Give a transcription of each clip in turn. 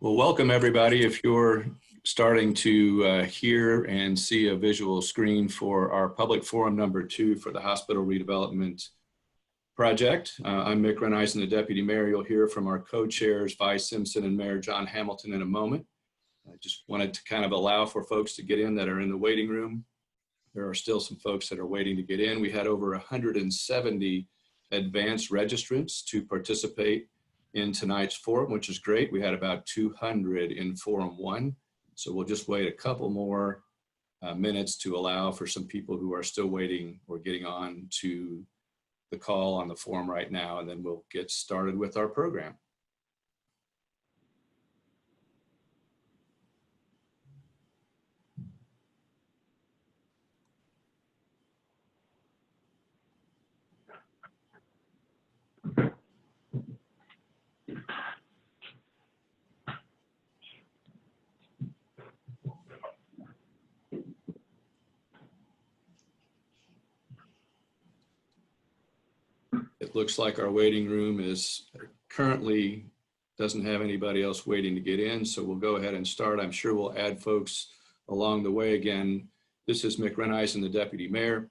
Well, welcome everybody. If you're starting to hear and see a visual screen for our public forum number 2 for the hospital redevelopment project. I'm Mick Reneisen, the Deputy Mayor. You'll hear from our co-chairs, Vi Simpson and Mayor John Hamilton in a moment. I just wanted to kind of allow for folks to get in that are in the waiting room. There are still some folks that are waiting to get in. We had over 170 advanced registrants to participate in tonight's forum, which is great. We had about 200 in Forum 1. So we'll just wait a couple more minutes to allow for some people who are still waiting or getting on to the call on the forum right now, and then we'll get started with our program. It looks like our waiting room is currently doesn't have anybody else waiting to get in, so we'll go ahead and start. I'm sure we'll add folks along the way. Again, this is Mick Reneisen, the Deputy Mayor.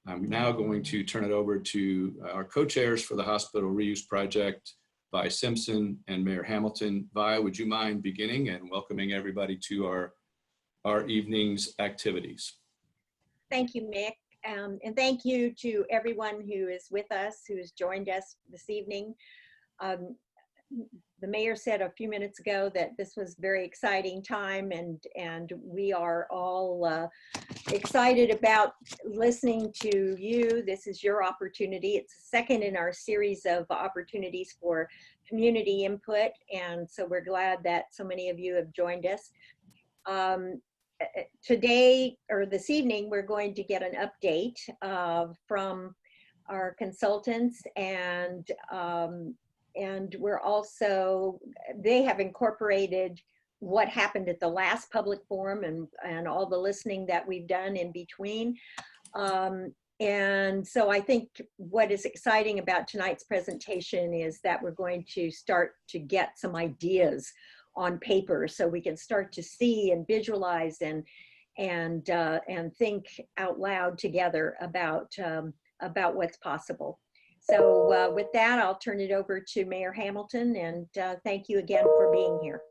I'm now going to turn it over to our co-chairs for the hospital reuse project, Vi Simpson and Mayor Hamilton. Vi, would you mind beginning and welcoming everybody to our evening's activities? Thank you, Mick. And thank you to everyone who is with us, who has joined us this evening. The mayor said a few minutes ago that this was a very exciting time, and we are all excited about listening to you. This is your opportunity. It's the second in our series of opportunities for community input, and so we're glad that so many of you have joined us. Today, or this evening, we're going to get an update from our consultants, and we're also, they have incorporated what happened at the last public forum and all the listening that we've done in between. And so I think what is exciting about tonight's presentation is that we're going to start to get some ideas on paper, so we can start to see and visualize and think out loud together about what's possible. So with that, I'll turn it over to Mayor Hamilton, and thank you again for being here.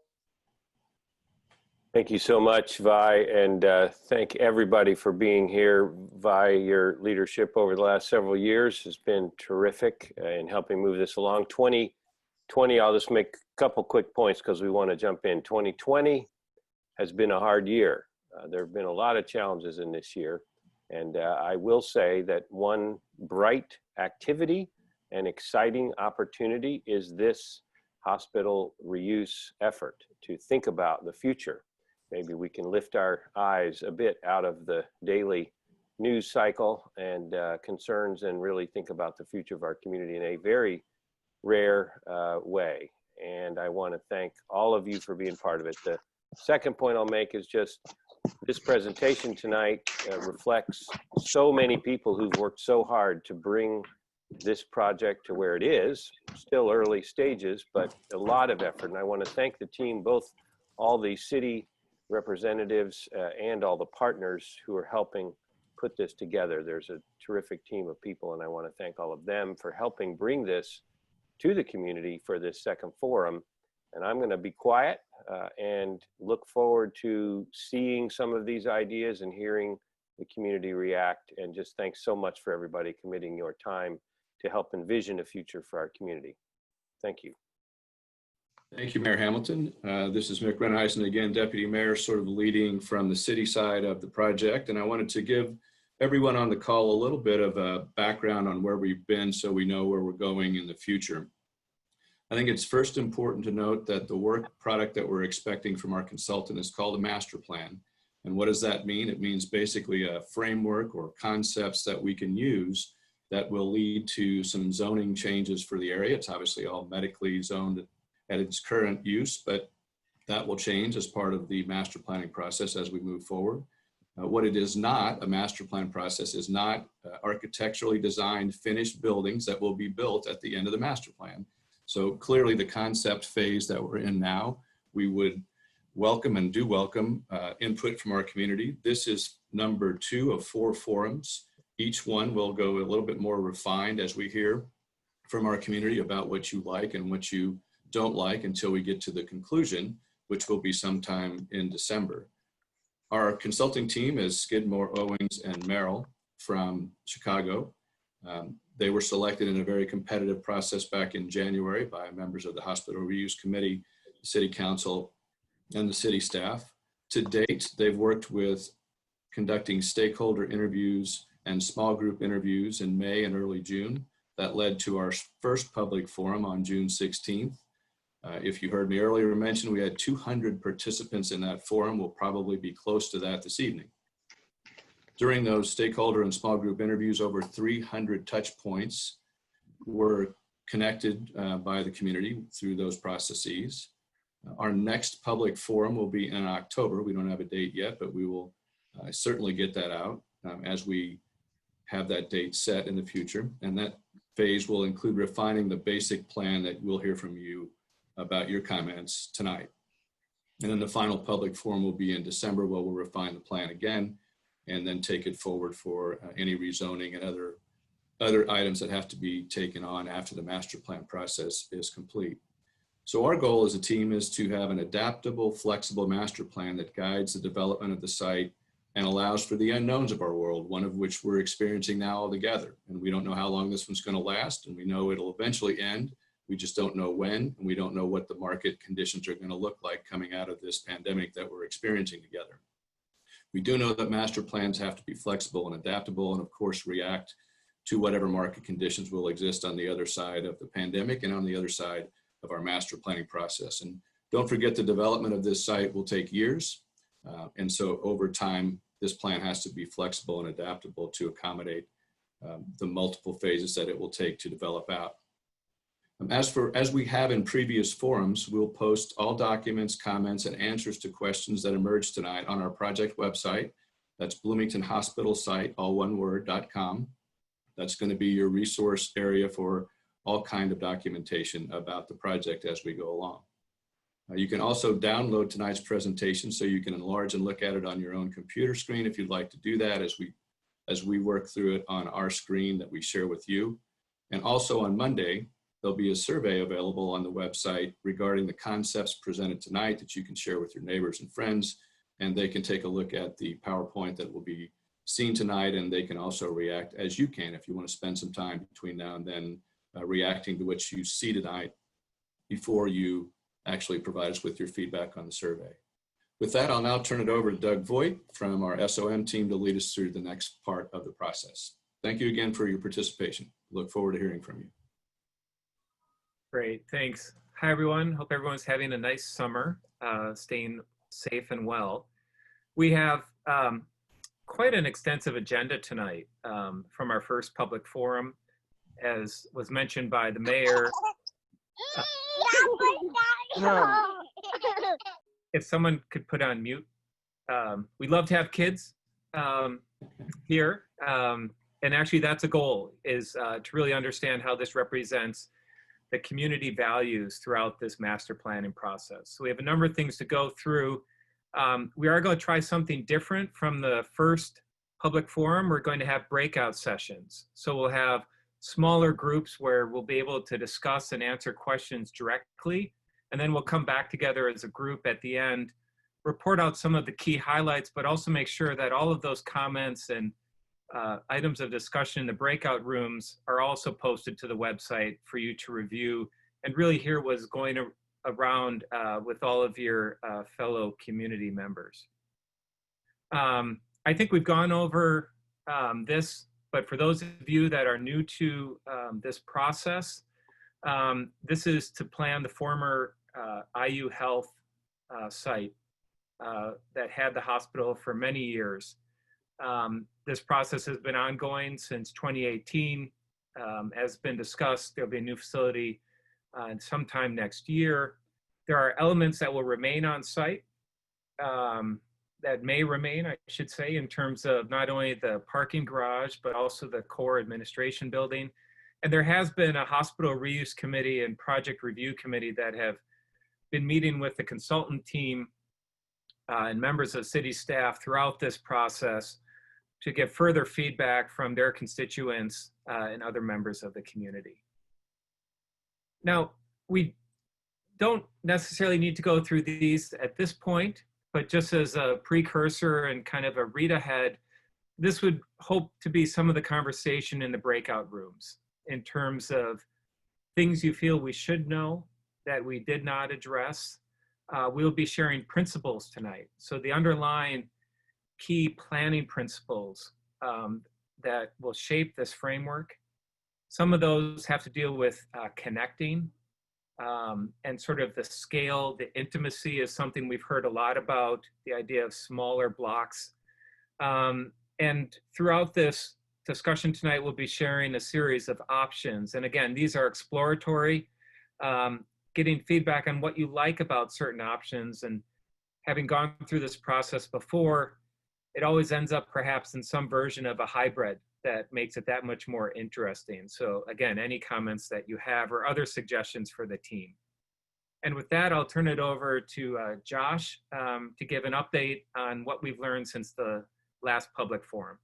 Thank you so much, Vi, and thank everybody for being here. Vi, your leadership over the last several years has been terrific in helping move this along. 2020, I'll just make a couple quick points because we want to jump in. 2020 has been a hard year. There have been a lot of challenges in this year. And I will say that one bright activity and exciting opportunity is this hospital reuse effort to think about the future. Maybe we can lift our eyes a bit out of the daily news cycle and concerns and really think about the future of our community in a very rare way. And I want to thank all of you for being part of it. The second point I'll make is just this presentation tonight reflects so many people who've worked so hard to bring this project to where it is. Still early stages, but a lot of effort. And I want to thank the team, both all the city representatives and all the partners who are helping put this together. There's a terrific team of people, and I want to thank all of them for helping bring this to the community for this second forum. And I'm going to be quiet and look forward to seeing some of these ideas and hearing the community react. And just thanks so much for everybody committing your time to help envision a future for our community. Thank you. Thank you, Mayor Hamilton. This is Mick Reneisen, again, Deputy Mayor, sort of leading from the city side of the project. And I wanted to give everyone on the call a little bit of a background on where we've been so we know where we're going in the future. I think it's first important to note that the work product that we're expecting from our consultant is called a master plan. And what does that mean? It means basically a framework or concepts that we can use that will lead to some zoning changes for the area. It's obviously all medically zoned at its current use, but that will change as part of the master planning process as we move forward. What it is not, a master plan process is not architecturally designed finished buildings that will be built at the end of the master plan. So clearly the concept phase that we're in now we would welcome and do welcome input from our community. This is number 2 of 4 forums. Each one will go a little bit more refined as we hear from our community about what you like and what you don't like until we get to the conclusion, which will be sometime in December. Our consulting team is Skidmore, Owings, and Merrill from Chicago. They were selected in a very competitive process back in January by members of the Hospital Reuse Committee, the City Council, and the city staff. To date, they've worked with conducting stakeholder interviews and small group interviews in May and early June. That led to our first public forum on June 16th. If you heard me earlier mention, we had 200 participants in that forum. We'll probably be close to that this evening. During those stakeholder and small group interviews, over 300 touch points were connected by the community through those processes. Our next public forum will be in October. We don't have a date yet, but we will certainly get that out as we have that date set in the future. And that phase will include refining the basic plan that we'll hear from you about your comments tonight. And then the final public forum will be in December, where we'll refine the plan again and then take it forward for any rezoning and other items that have to be taken on after the master plan process is complete. So our goal as a team is to have an adaptable, flexible master plan that guides the development of the site and allows for the unknowns of our world, one of which we're experiencing now all together. And we don't know how long this one's going to last, and we know it'll eventually end. We just don't know when, and we don't know what the market conditions are going to look like coming out of this pandemic that we're experiencing together. We do know that master plans have to be flexible and adaptable, and of course react to whatever market conditions will exist on the other side of the pandemic and on the other side of our master planning process. And don't forget, the development of this site will take years. And so over time, this plan has to be flexible and adaptable to accommodate the multiple phases that it will take to develop out. As we have in previous forums, we'll post all documents, comments, and answers to questions that emerged tonight on our project website. That's Bloomington Hospital Site, all one word, .com. That's going to be your resource area for all kind of documentation about the project as we go along. You can also download tonight's presentation so you can enlarge and look at it on your own computer screen if you'd like to do that as we work through it on our screen that we share with you. And also on Monday, there'll be a survey available on the website regarding the concepts presented tonight that you can share with your neighbors and friends, and they can take a look at the PowerPoint that will be seen tonight, and they can also react as you can if you want to spend some time between now and then reacting to what you see tonight before you actually provide us with your feedback on the survey. With that, I'll now turn it over to Doug Voigt from our SOM team to lead us through the next part of the process. Thank you again for your participation. Look forward to hearing from you. Great, thanks. Hi, everyone. Hope everyone's having a nice summer, staying safe and well. We have quite an extensive agenda tonight from our first public forum. As was mentioned by the mayor, if someone could put on mute. We love to have kids here. And actually that's a goal, is to really understand how this represents the community values throughout this master planning process. So we have a number of things to go through. We are going to try something different from the first public forum. We're going to have breakout sessions. So we'll have smaller groups where we'll be able to discuss and answer questions directly. And then we'll come back together as a group at the end, report out some of the key highlights, but also make sure that all of those comments and items of discussion in the breakout rooms are also posted to the website for you to review and really hear what's going around with all of your fellow community members. I think we've gone over this, but for those of you that are new to this process, this is to plan the former IU Health site that had the hospital for many years. This process has been ongoing since 2018. As been discussed, there'll be a new facility sometime next year. There are elements that will remain on site, that may remain, I should say, in terms of not only the parking garage, but also the core administration building. And there has been a hospital reuse committee and project review committee that have been meeting with the consultant team and members of city staff throughout this process to get further feedback from their constituents and other members of the community. Now, we don't necessarily need to go through these at this point, but just as a precursor and kind of a read ahead, this would hope to be some of the conversation in the breakout rooms in terms of things you feel we should know that we did not address. We'll be sharing principles tonight. So the underlying key planning principles that will shape this framework. Some of those have to deal with connecting and sort of the scale, the intimacy is something we've heard a lot about, the idea of smaller blocks. And throughout this discussion tonight, we'll be sharing a series of options. And again, these are exploratory, getting feedback on what you like about certain options. And having gone through this process before, it always ends up perhaps in some version of a hybrid that makes it that much more interesting. So again, any comments that you have or other suggestions for the team. And with that, I'll turn it over to Josh to give an update on what we've learned since the last public forum.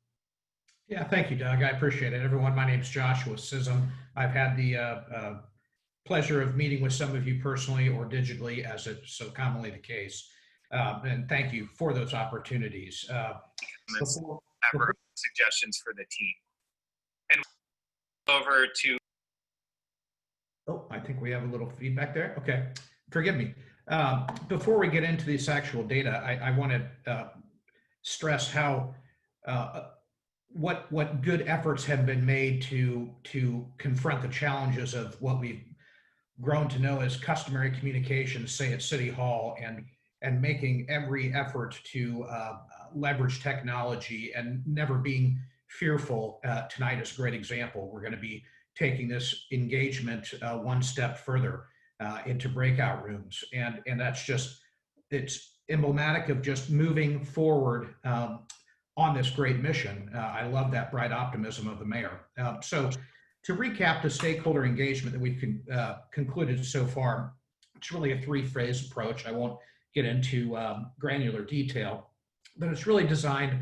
Yeah, thank you, Doug. I appreciate it. Everyone, my name is Joshua Sissom. I've had the pleasure of meeting with some of you personally or digitally, as it's so commonly the case. And thank you for those opportunities. Suggestions for the team. And over to. Oh, I think we have a little feedback there. Okay, forgive me. Before we get into this actual data, I want to stress how what good efforts have been made to confront the challenges of what we've grown to know as customary communications, say at City Hall, and making every effort to leverage technology and never being fearful. Tonight is a great example. We're going to be taking this engagement one step further into breakout rooms. And that's just, it's emblematic of just moving forward on this great mission. I love that bright optimism of the mayor. So to recap the stakeholder engagement that we've concluded so far, it's really a three-phase approach. I won't get into granular detail, but it's really designed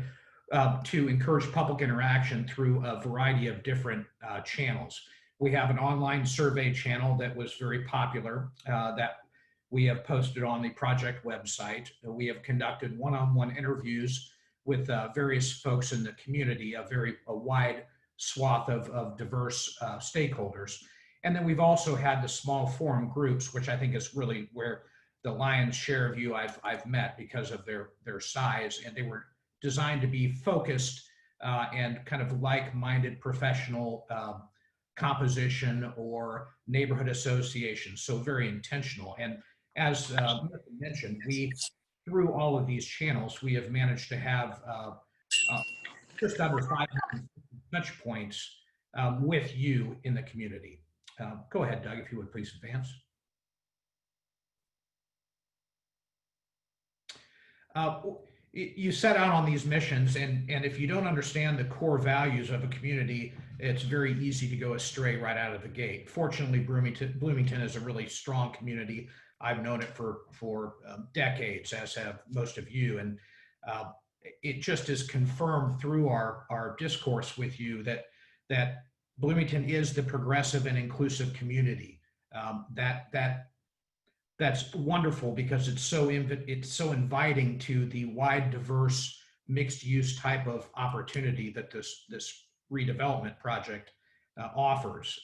to encourage public interaction through a variety of different channels. We have an online survey channel that was very popular that we have posted on the project website. We have conducted one-on-one interviews with various folks in the community, a wide swath of diverse stakeholders. And then we've also had the small forum groups, which I think is really where the lion's share of you I've met because of their size, and they were designed to be focused and kind of like-minded professional composition or neighborhood associations, so very intentional. And as mentioned, through all of these channels, we have managed to have just under 500 touch points with you in the community. Go ahead, Doug, if you would please advance. You set out on these missions, and if you don't understand the core values of a community, it's very easy to go astray right out of the gate. Fortunately, Bloomington is a really strong community. I've known it for decades, as have most of you, and it just is confirmed through our discourse with you that Bloomington is the progressive and inclusive community. That's wonderful because it's so inviting to the wide, diverse, mixed-use type of opportunity that this redevelopment project offers.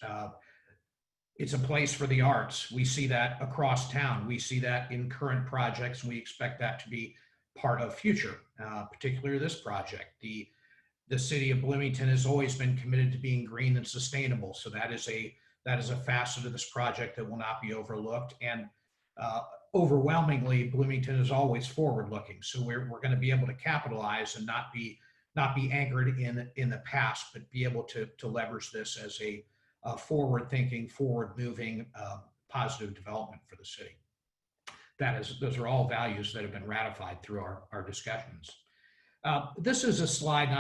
It's a place for the arts. We see that across town. We see that in current projects, and we expect that to be part of future, particularly this project. The city of Bloomington has always been committed to being green and sustainable, so that is a facet of this project that will not be overlooked. And overwhelmingly, Bloomington is always forward-looking, so we're going to be able to capitalize and not be anchored in the past, but be able to leverage this as a forward-thinking, forward-moving, positive development for the city. Those are all values that have been ratified through our discussions. This is a slide, and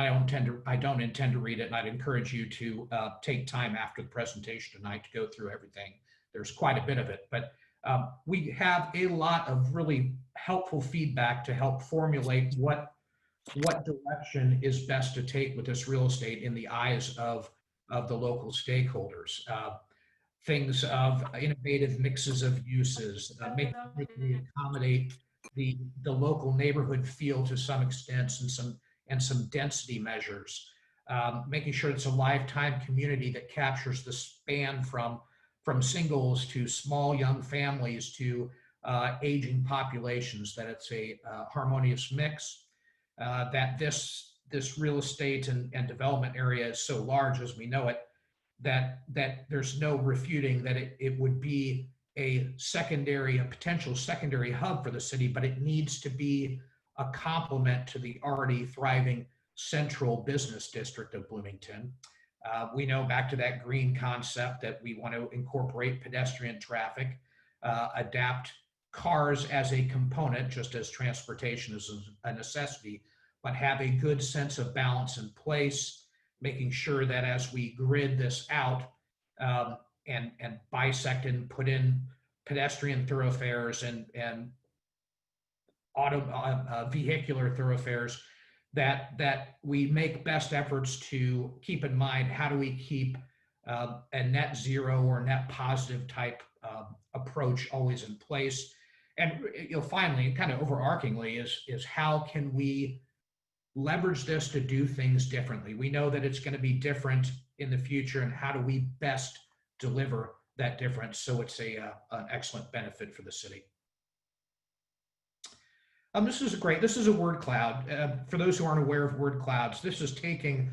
I don't intend to read it, and I'd encourage you to take time after the presentation tonight to go through everything. There's quite a bit of it, but We have a lot of really helpful feedback to help formulate what direction is best to take with this real estate in the eyes of the local stakeholders. Things of innovative mixes of uses, making sure that we accommodate the local neighborhood feel to some extent, and some density measures. Making sure it's a lifetime community that captures the span from singles to small young families to aging populations, that it's a harmonious mix, that this real estate and development area is so large as we know it, that there's no refuting that it would be a potential secondary hub for the city, but it needs to be a complement to the already thriving central business district of Bloomington. We know, back to that green concept, that we want to incorporate pedestrian traffic, adapt cars as a component, just as transportation is a necessity, but have a good sense of balance in place, making sure that as we grid this out and bisect and put in pedestrian thoroughfares and vehicular thoroughfares, that we make best efforts to keep in mind, how do we keep a net zero or net positive type approach always in place. And finally, kind of overarchingly, is how can we leverage this to do things differently? We know that it's going to be different in the future, and how do we best deliver that difference so it's an excellent benefit for the city? This is a word cloud. For those who aren't aware of word clouds, this is taking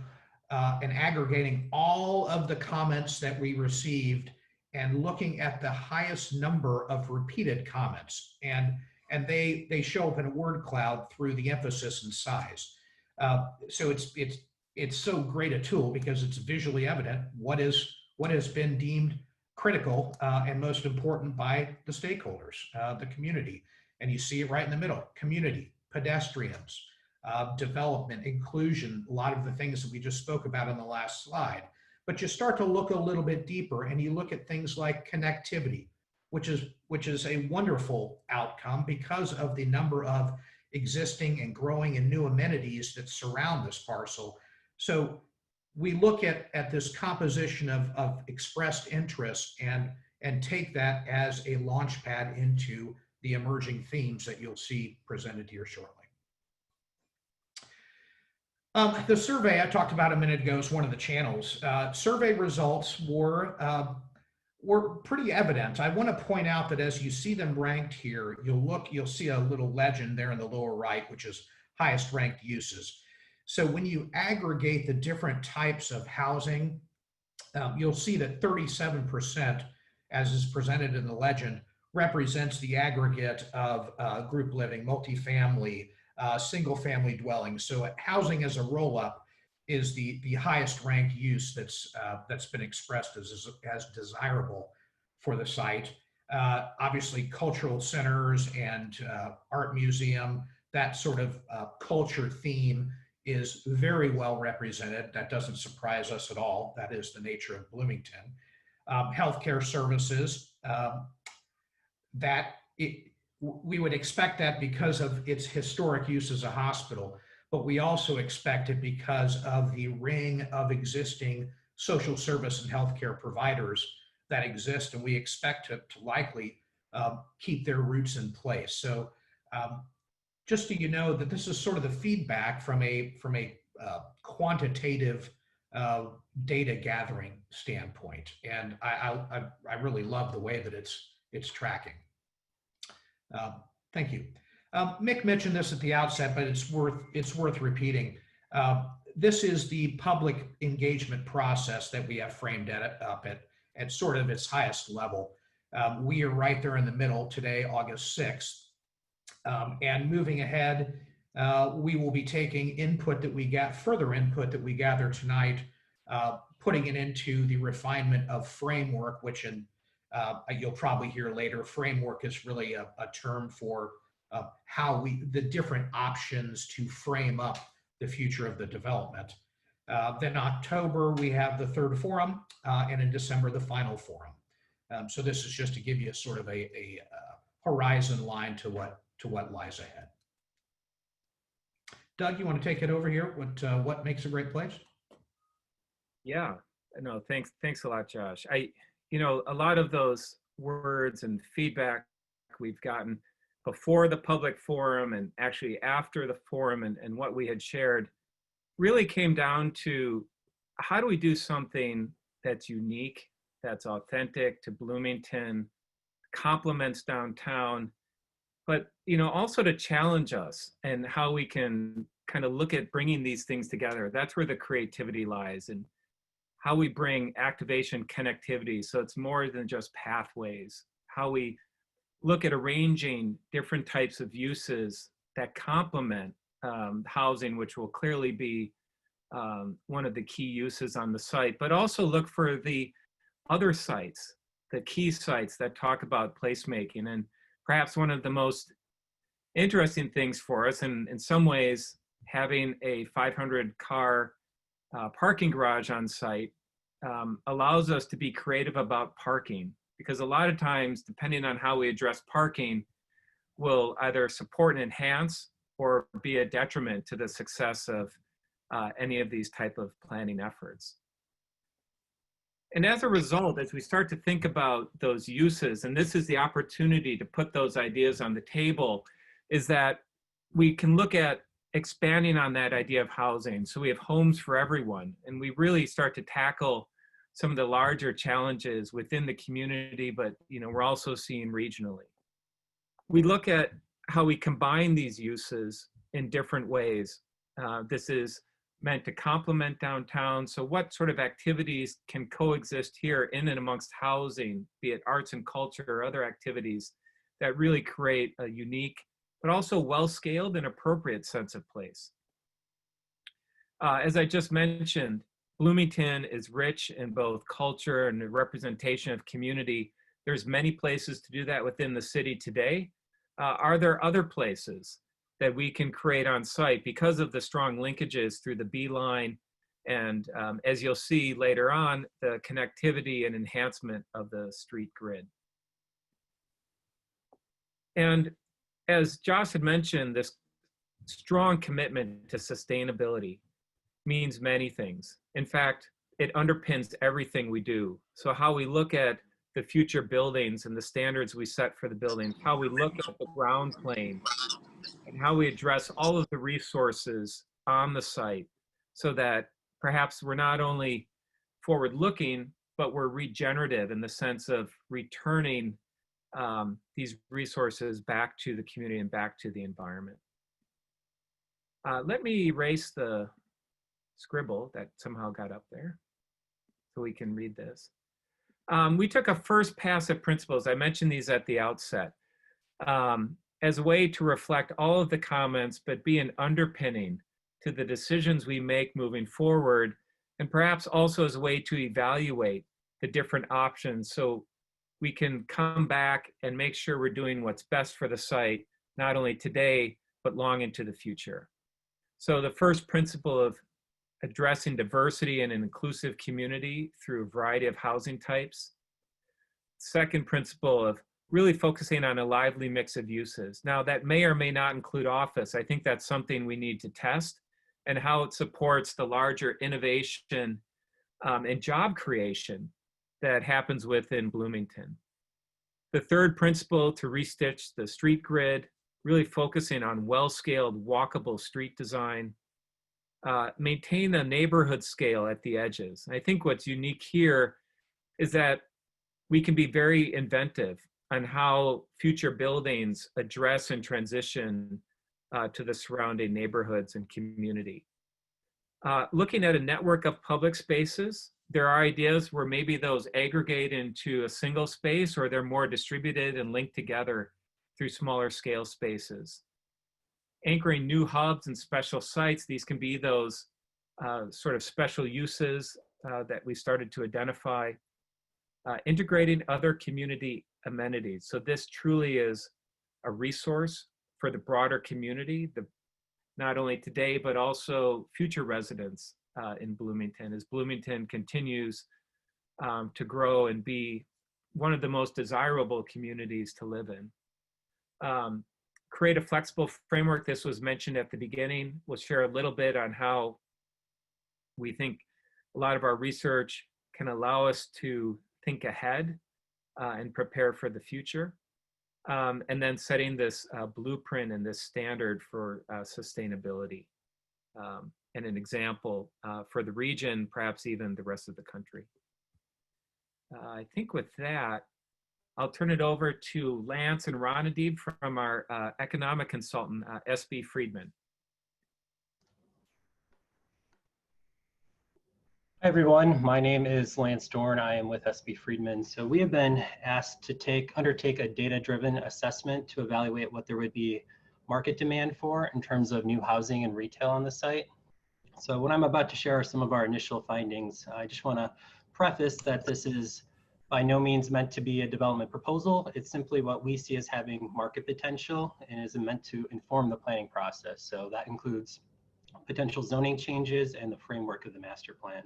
and aggregating all of the comments that we received and looking at the highest number of repeated comments. And they show up in a word cloud through the emphasis and size. So it's so great a tool because it's visually evident what has been deemed critical and most important by the stakeholders, the community. And you see it right in the middle: community, pedestrians, development, inclusion, a lot of the things that we just spoke about on the last slide. But you start to look a little bit deeper and you look at things like connectivity, which is a wonderful outcome because of the number of existing and growing and new amenities that surround this parcel. So we look at this composition of expressed interest and take that as a launch pad into the emerging themes that you'll see presented here shortly. The survey I talked about a minute ago is one of the channels. Survey results were pretty evident. I want to point out that as you see them ranked here, you'll see a little legend there in the lower right, which is highest ranked uses. So when you aggregate the different types of housing, you'll see that 37%, as is presented in the legend, represents the aggregate of group living, multifamily, single family dwellings. So housing as a roll-up is the highest ranked use that's been expressed as desirable for the site. Obviously, cultural centers and art museum, that sort of culture theme is very well represented. That doesn't surprise us at all. That is the nature of Bloomington. Healthcare services, we would expect that because of its historic use as a hospital, but we also expect it because of the ring of existing social service and healthcare providers that exist, and we expect to likely keep their roots in place. So just so you know that this is sort of the feedback from a quantitative data gathering standpoint, and I really love the way that it's tracking. Thank you. Mick mentioned this at the outset, but it's worth repeating. This is the public engagement process that we have framed up at sort of its highest level. We are right there in the middle today, August 6th. And moving ahead, we will be taking further input that we gather tonight, putting it into the refinement of framework, which you'll probably hear later. Framework is really a term for the different options to frame up the future of the development. Then October, we have the third forum, and in December, the final forum. So this is just to give you sort of a horizon line to what lies ahead. Doug, you want to take it over here? What makes a great place? Yeah, no, thanks a lot, Josh. A lot of those words and feedback we've gotten before the public forum and actually after the forum and what we had shared really came down to how do we do something that's unique, that's authentic to Bloomington, complements downtown, but also to challenge us and how we can kind of look at bringing these things together. That's where the creativity lies, and how we bring activation connectivity. So it's more than just pathways, how we look at arranging different types of uses that complement housing, which will clearly be one of the key uses on the site, but also look for the other sites, the key sites that talk about placemaking. And perhaps one of the most interesting things for us, and in some ways, having a 500 car parking garage on site allows us to be creative about parking, because a lot of times, depending on how we address parking, will either support and enhance or be a detriment to the success of any of these type of planning efforts. And as a result, as we start to think about those uses, and this is the opportunity to put those ideas on the table, is that we can look at expanding on that idea of housing. So we have homes for everyone, and we really start to tackle some of the larger challenges within the community, but we're also seeing regionally. We look at how we combine these uses in different ways. This is meant to complement downtown. So what sort of activities can coexist here in and amongst housing, be it arts and culture or other activities that really create a unique, but also well-scaled and appropriate sense of place. As I just mentioned, Bloomington is rich in both culture and the representation of community. There's many places to do that within the city today. Are there other places that we can create on site because of the strong linkages through the B line and, as you'll see later on, the connectivity and enhancement of the street grid? And as Josh had mentioned, this strong commitment to sustainability means many things. In fact, it underpins everything we do. So how we look at the future buildings and the standards we set for the buildings, how we look at the ground plane, and how we address all of the resources on the site so that perhaps we're not only forward-looking, but we're regenerative in the sense of returning these resources back to the community and back to the environment. Let me erase the scribble that somehow got up there so we can read this. We took a first pass at principles. I mentioned these at the outset as a way to reflect all of the comments, but be an underpinning to the decisions we make moving forward, and perhaps also as a way to evaluate the different options so we can come back and make sure we're doing what's best for the site, not only today, but long into the future. So the first principle of addressing diversity and an inclusive community through a variety of housing types. Second principle of really focusing on a lively mix of uses. Now that may or may not include office. I think that's something we need to test, and how it supports the larger innovation and job creation that happens within Bloomington. The third principle, to restitch the street grid, really focusing on well-scaled walkable street design. Maintain a neighborhood scale at the edges. I think what's unique here is that we can be very inventive on how future buildings address and transition to the surrounding neighborhoods and community. Looking at a network of public spaces, there are ideas where maybe those aggregate into a single space, or they're more distributed and linked together through smaller scale spaces. Anchoring new hubs and special sites, these can be those sort of special uses that we started to identify. Integrating other community amenities. So this truly is a resource for the broader community, not only today, but also future residents in Bloomington, as Bloomington continues to grow and be one of the most desirable communities to live in. Create a flexible framework. This was mentioned at the beginning. We'll share a little bit on how we think a lot of our research can allow us to think ahead and prepare for the future. And then setting this blueprint and this standard for sustainability and an example for the region, perhaps even the rest of the country. I think with that, I'll turn it over to Lance and Ronadib from our economic consultant, SB Friedman. Hi everyone, my name is Lance Dorn. I am with SB Friedman. So we have been asked to undertake a data-driven assessment to evaluate what there would be market demand for in terms of new housing and retail on the site. So what I'm about to share are some of our initial findings. I just want to preface that this is by no means meant to be a development proposal. It's simply what we see as having market potential and is meant to inform the planning process. So that includes potential zoning changes and the framework of the master plan.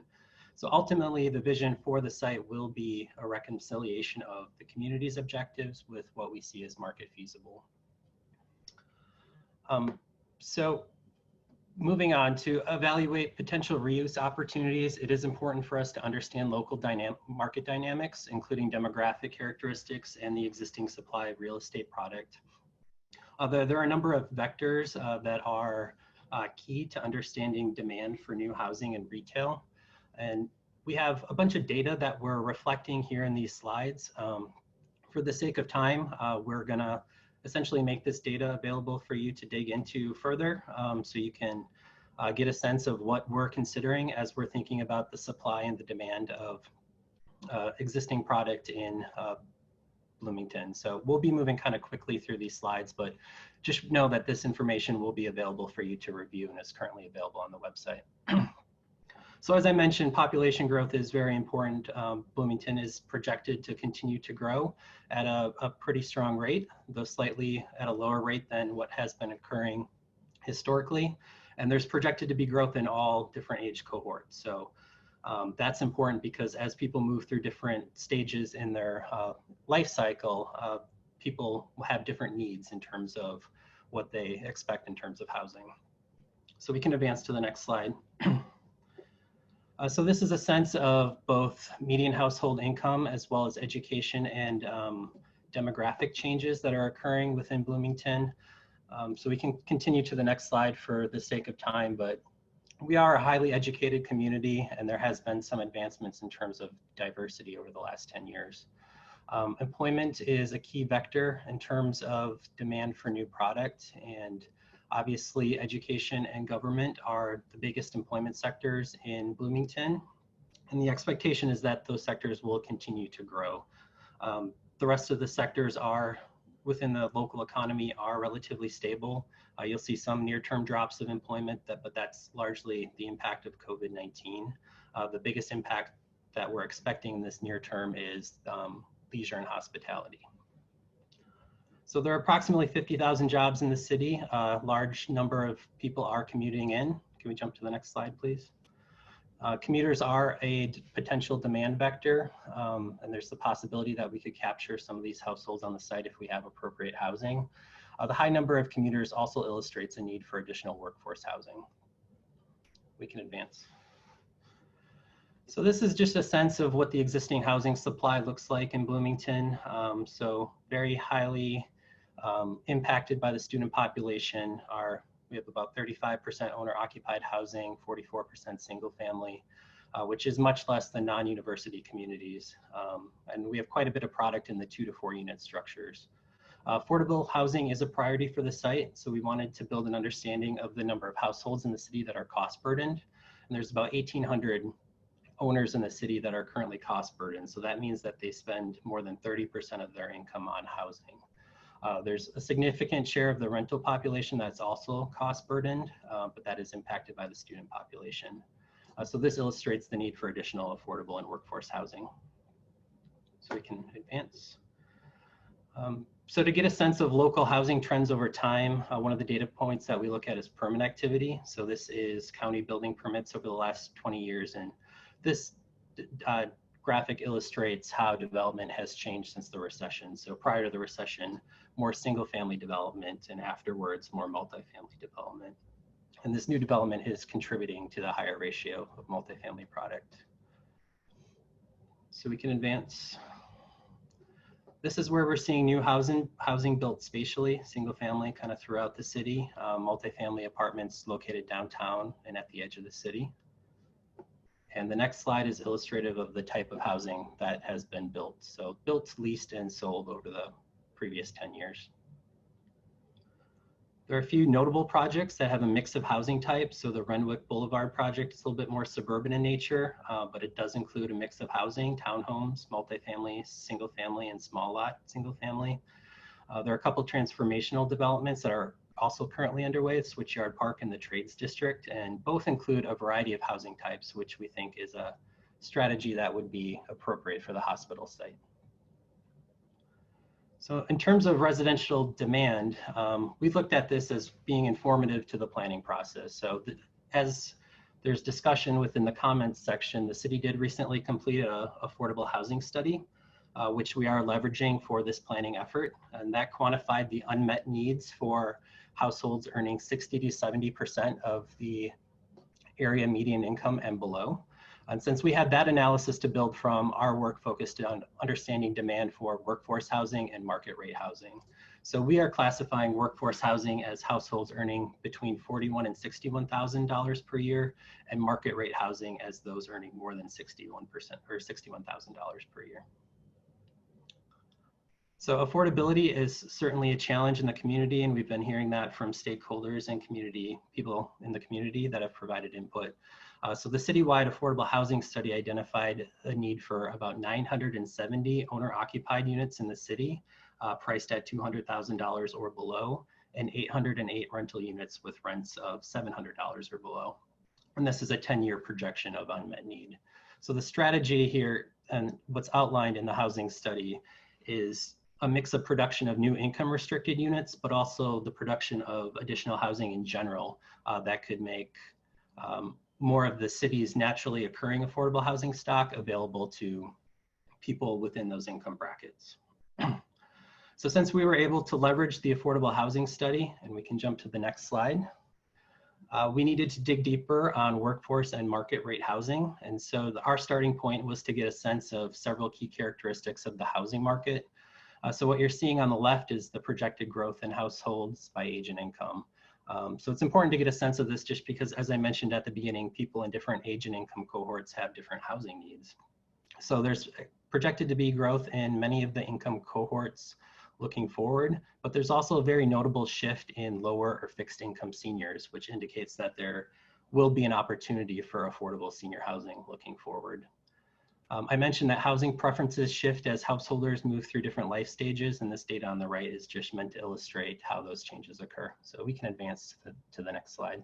So ultimately, the vision for the site will be a reconciliation of the community's objectives with what we see as market feasible. So moving on to evaluate potential reuse opportunities, it is important for us to understand local market dynamics, including demographic characteristics and the existing supply of real estate product. There are a number of vectors that are key to understanding demand for new housing and retail. And we have a bunch of data that we're reflecting here in these slides. For the sake of time, we're gonna essentially make this data available for you to dig into further, so you can get a sense of what we're considering as we're thinking about the supply and the demand of existing product in Bloomington. So we'll be moving kind of quickly through these slides, but just know that this information will be available for you to review and is currently available on the website. So as I mentioned, population growth is very important. Bloomington is projected to continue to grow at a pretty strong rate, though slightly at a lower rate than what has been occurring historically. And there's projected to be growth in all different age cohorts. So that's important because as people move through different stages in their life cycle, people will have different needs in terms of what they expect in terms of housing. So we can advance to the next slide. So this is a sense of both median household income as well as education and demographic changes that are occurring within Bloomington. So we can continue to the next slide for the sake of time, but we are a highly educated community and there has been some advancements in terms of diversity over the last 10 years. Employment is a key vector in terms of demand for new product, and obviously education and government are the biggest employment sectors in Bloomington. And the expectation is that those sectors will continue to grow. The rest of the sectors are within the local economy are relatively stable. You'll see some near-term drops of employment, but that's largely the impact of COVID-19. The biggest impact that we're expecting in this near term is leisure and hospitality. So there are approximately 50,000 jobs in the city. A large number of people are commuting in. Can we jump to the next slide, please? Commuters are a potential demand vector, and there's the possibility that we could capture some of these households on the site if we have appropriate housing. The high number of commuters also illustrates a need for additional workforce housing. We can advance. So this is just a sense of what the existing housing supply looks like in Bloomington. So very highly impacted by the student population. We have about 35% owner-occupied housing, 44% single family, which is much less than non-university communities. And we have quite a bit of product in the 2 to 4 unit structures. Affordable housing is a priority for the site, so we wanted to build an understanding of the number of households in the city that are cost burdened. And there's about 1,800 owners in the city that are currently cost burdened. So that means that they spend more than 30% of their income on housing. There's a significant share of the rental population that's also cost burdened, but that is impacted by the student population. So this illustrates the need for additional affordable and workforce housing. So we can advance. So to get a sense of local housing trends over time, one of the data points that we look at is permit activity. So this is county building permits over the last 20 years. And this graphic illustrates how development has changed since the recession. So prior to the recession, more single family development, and afterwards more multifamily development. And this new development is contributing to the higher ratio of multifamily product. So we can advance. This is where we're seeing new housing built spatially, single family kind of throughout the city, multifamily apartments located downtown and at the edge of the city. And the next slide is illustrative of the type of housing that has been built. So built, leased, and sold over the previous 10 years. There are a few notable projects that have a mix of housing types. So the Renwick Boulevard project is a little bit more suburban in nature, but it does include a mix of housing, townhomes, multifamily, single family, and small lot single family. There are a couple transformational developments that are also currently underway, Switchyard Park and the Trades District, and both include a variety of housing types, which we think is a strategy that would be appropriate for the hospital site. So in terms of residential demand, we've looked at this as being informative to the planning process. So as there's discussion within the comments section, the city did recently complete an affordable housing study, which we are leveraging for this planning effort. And that quantified the unmet needs for households earning 60 to 70% of the area median income and below. And since we had that analysis to build from, our work focused on understanding demand for workforce housing and market rate housing. So we are classifying workforce housing as households earning between $41,000 and $61,000 per year, and market rate housing as those earning more than 61% or $61,000 per year. So affordability is certainly a challenge in the community, and we've been hearing that from stakeholders and people in the community that have provided input. So the citywide affordable housing study identified a need for about 970 owner-occupied units in the city, priced at $200,000 or below, and 808 rental units with rents of $700 or below. And this is a 10-year projection of unmet need. So the strategy here and what's outlined in the housing study is a mix of production of new income restricted units, but also the production of additional housing in general that could make more of the city's naturally occurring affordable housing stock available to people within those income brackets. So since we were able to leverage the affordable housing study, and we can jump to the next slide, we needed to dig deeper on workforce and market rate housing. And so our starting point was to get a sense of several key characteristics of the housing market. So what you're seeing on the left is the projected growth in households by age and income. So it's important to get a sense of this just because, as I mentioned at the beginning, people in different age and income cohorts have different housing needs. So there's projected to be growth in many of the income cohorts looking forward, but there's also a very notable shift in lower or fixed income seniors, which indicates that there will be an opportunity for affordable senior housing looking forward. I mentioned that housing preferences shift as householders move through different life stages, and this data on the right is just meant to illustrate how those changes occur. So we can advance to the next slide.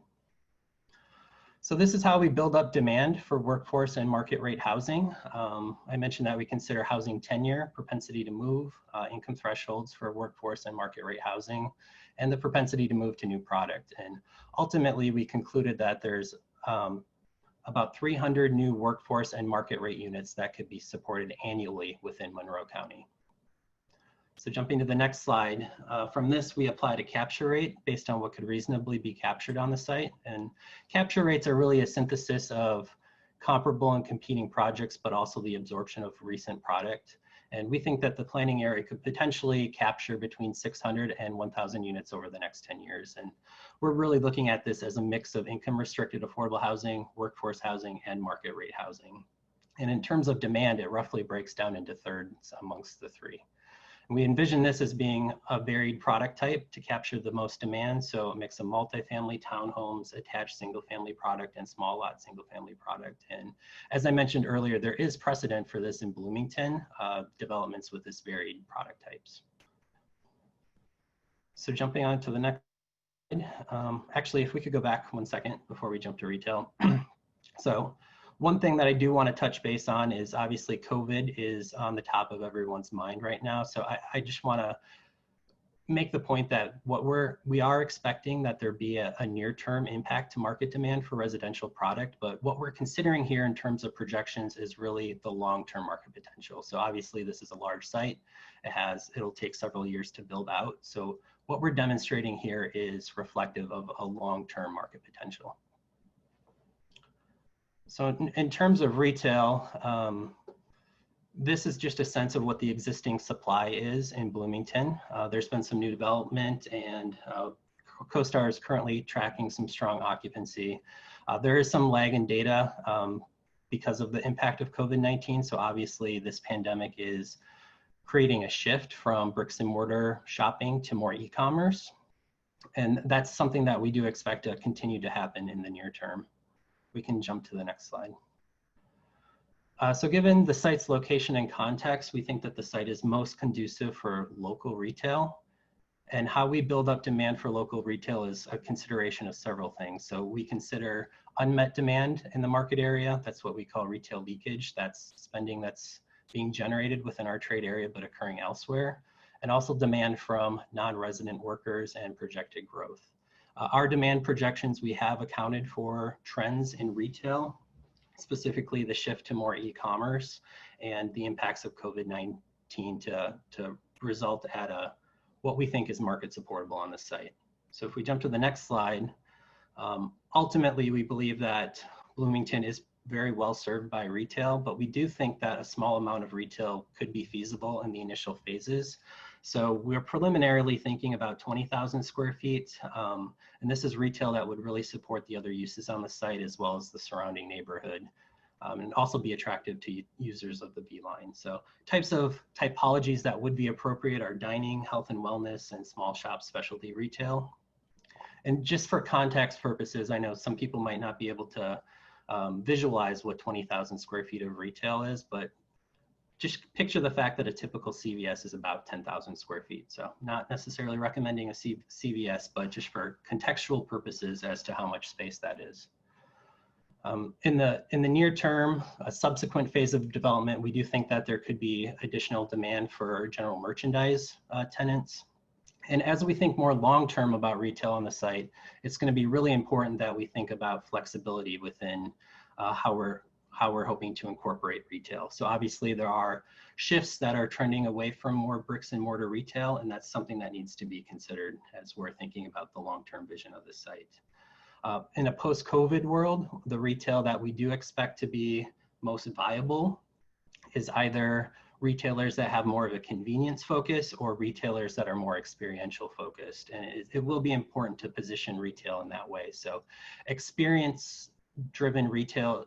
So this is how we build up demand for workforce and market rate housing. I mentioned that we consider housing tenure, propensity to move, income thresholds for workforce and market rate housing, and the propensity to move to new product. And ultimately, we concluded that there's about 300 new workforce and market rate units that could be supported annually within Monroe County. So jumping to the next slide, from this we applied a capture rate based on what could reasonably be captured on the site. And capture rates are really a synthesis of comparable and competing projects, but also the absorption of recent product. And we think that the planning area could potentially capture between 600 and 1,000 units over the next 10 years. And we're really looking at this as a mix of income restricted affordable housing, workforce housing, and market rate housing. And in terms of demand, it roughly breaks down into thirds amongst the three. And we envision this as being a varied product type to capture the most demand. So a mix of multifamily, townhomes, attached single family product, and small lot single family product. And as I mentioned earlier, there is precedent for this in Bloomington, developments with this varied product types. So jumping on to the next slide. Actually, if we could go back 1 second before we jump to retail. So one thing that I do want to touch base on is obviously COVID is on the top of everyone's mind right now. So I just want to make the point that we are expecting that there be a near-term impact to market demand for residential product, but what we're considering here in terms of projections is really the long-term market potential. So obviously this is a large site. It'll take several years to build out. So what we're demonstrating here is reflective of a long-term market potential. So in terms of retail, this is just a sense of what the existing supply is in Bloomington. There's been some new development, and CoStar is currently tracking some strong occupancy. There is some lag in data because of the impact of COVID-19. So obviously this pandemic is creating a shift from bricks and mortar shopping to more e-commerce. And that's something that we do expect to continue to happen in the near term. We can jump to the next slide. So given the site's location and context, we think that the site is most conducive for local retail. And how we build up demand for local retail is a consideration of several things. So we consider unmet demand in the market area. That's what we call retail leakage. That's spending that's being generated within our trade area but occurring elsewhere. And also demand from non-resident workers and projected growth. Our demand projections, we have accounted for trends in retail, specifically the shift to more e-commerce and the impacts of COVID-19 to result at what we think is market supportable on the site. So if we jump to the next slide, ultimately we believe that Bloomington is very well served by retail, but we do think that a small amount of retail could be feasible in the initial phases. So we're preliminarily thinking about 20,000 square feet. And this is retail that would really support the other uses on the site as well as the surrounding neighborhood, and also be attractive to users of the B line. So types of typologies that would be appropriate are dining, health and wellness, and small shop specialty retail. And just for context purposes, I know some people might not be able to visualize what 20,000 square feet of retail is, but just picture the fact that a typical CVS is about 10,000 square feet. So not necessarily recommending a CVS, but just for contextual purposes as to how much space that is. In the near term, a subsequent phase of development, we do think that there could be additional demand for general merchandise tenants. And as we think more long-term about retail on the site, it's going to be really important that we think about flexibility within how we're hoping to incorporate retail. So obviously there are shifts that are trending away from more bricks and mortar retail, and that's something that needs to be considered as we're thinking about the long-term vision of the site. In a post-COVID world, the retail that we do expect to be most viable is either retailers that have more of a convenience focus or retailers that are more experiential focused. And it will be important to position retail in that way. So experience-driven retail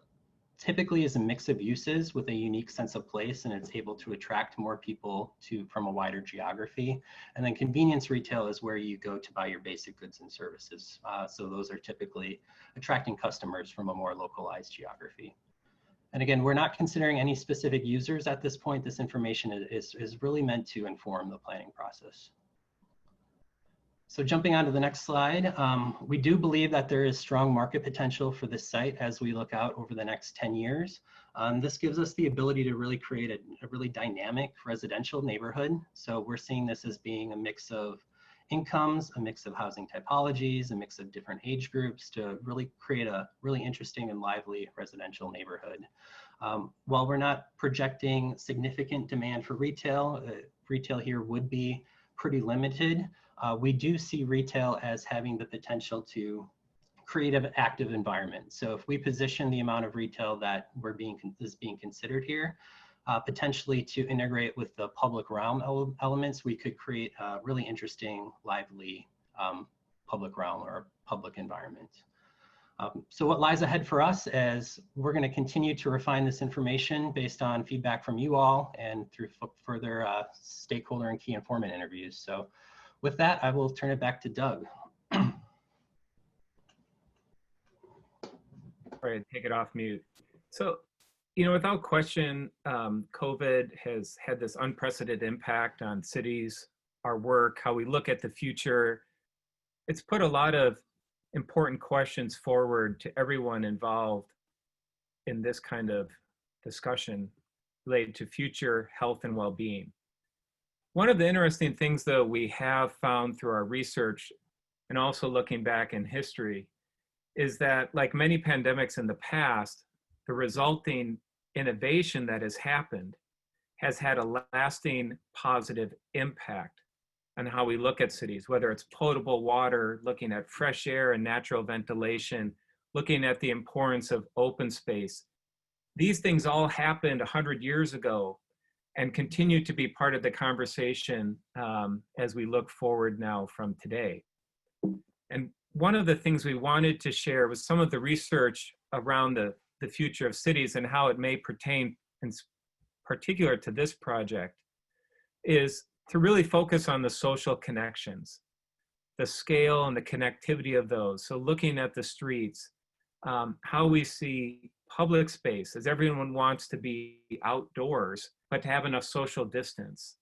typically is a mix of uses with a unique sense of place, and it's able to attract more people from a wider geography. And then convenience retail is where you go to buy your basic goods and services. So those are typically attracting customers from a more localized geography. And again, we're not considering any specific users at this point. This information is really meant to inform the planning process. So jumping on to the next slide, we do believe that there is strong market potential for this site as we look out over the next 10 years. This gives us the ability to really create a really dynamic residential neighborhood. So we're seeing this as being a mix of incomes, a mix of housing typologies, a mix of different age groups to really create a really interesting and lively residential neighborhood. While we're not projecting significant demand for retail, retail here would be pretty limited. We do see retail as having the potential to create an active environment. So if we position the amount of retail that is being considered here, potentially to integrate with the public realm elements, we could create a really interesting, lively public realm or public environment. So what lies ahead for us is we're going to continue to refine this information based on feedback from you all and through further stakeholder and key informant interviews. So with that, I will turn it back to Doug. All right, take it off mute. So, without question, COVID has had this unprecedented impact on cities, our work, how we look at the future. It's put a lot of important questions forward to everyone involved in this kind of discussion related to future health and well-being. One of the interesting things, though, we have found through our research and also looking back in history is that, like many pandemics in the past, the resulting innovation that has happened has had a lasting positive impact on how we look at cities, whether it's potable water, looking at fresh air and natural ventilation, looking at the importance of open space. These things all happened 100 years ago and continue to be part of the conversation as we look forward now from today. And one of the things we wanted to share was some of the research around the future of cities and how it may pertain in particular to this project, is to really focus on the social connections, the scale and the connectivity of those. So looking at the streets, how we see public space, as everyone wants to be outdoors, but to have enough social distance.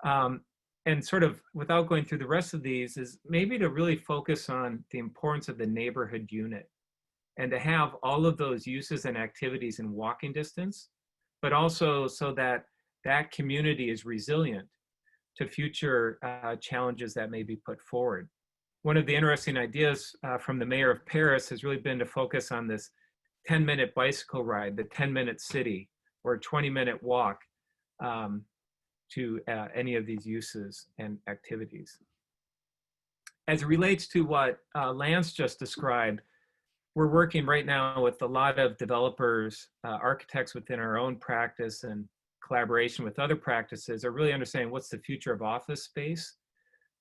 And sort of, without going through the rest of these, is maybe to really focus on the importance of the neighborhood unit and to have all of those uses and activities in walking distance, but also so that that community is resilient to future challenges that may be put forward. One of the interesting ideas from the mayor of Paris has really been to focus on this 10-minute bicycle ride, the 10-minute city, or a 20-minute walk to any of these uses and activities. As it relates to what Lance just described, we're working right now with a lot of developers, architects within our own practice, and collaboration with other practices are really understanding what's the future of office space.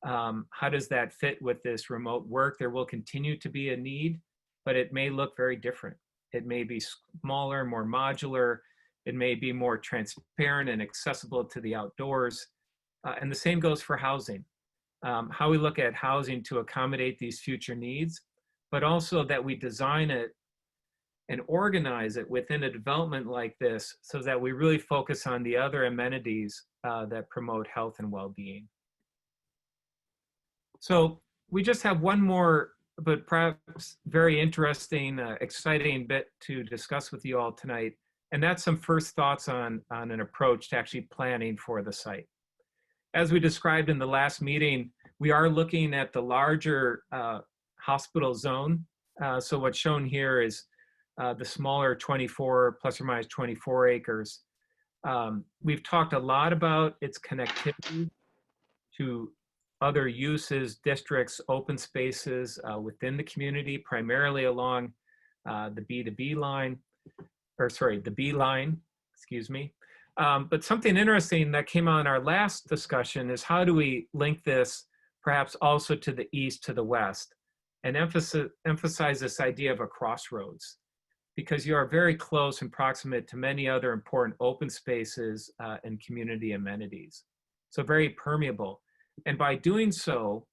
How does that fit with this remote work? There will continue to be a need, but it may look very different. It may be smaller, more modular. It may be more transparent and accessible to the outdoors. And the same goes for housing. How we look at housing to accommodate these future needs, but also that we design it and organize it within a development like this so that we really focus on the other amenities that promote health and well-being. So we just have one more, but perhaps very interesting, exciting bit to discuss with you all tonight. And that's some first thoughts on an approach to actually planning for the site. As we described in the last meeting, we are looking at the larger hospital zone. So what's shown here is the smaller 24 plus or minus 24 acres. We've talked a lot about its connectivity to other uses, districts, open spaces within the community, primarily along the B2B line, or sorry, the B line, excuse me. But something interesting that came out in our last discussion is how do we link this perhaps also to the east, to the west, and emphasize this idea of a crossroads, because you are very close and proximate to many other important open spaces and community amenities. So very permeable. And by doing so,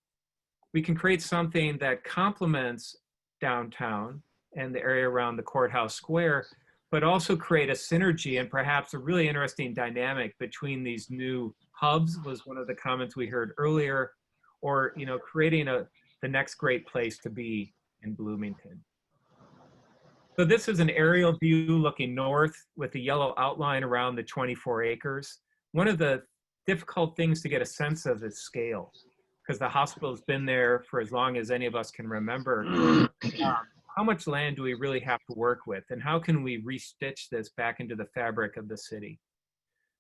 we can create something that complements downtown and the area around the courthouse square, but also create a synergy and perhaps a really interesting dynamic between these new hubs, was one of the comments we heard earlier, or creating the next great place to be in Bloomington. So this is an aerial view looking north with the yellow outline around the 24 acres. One of the difficult things to get a sense of is scale, because the hospital's been there for as long as any of us can remember. How much land do we really have to work with, and how can we restitch this back into the fabric of the city?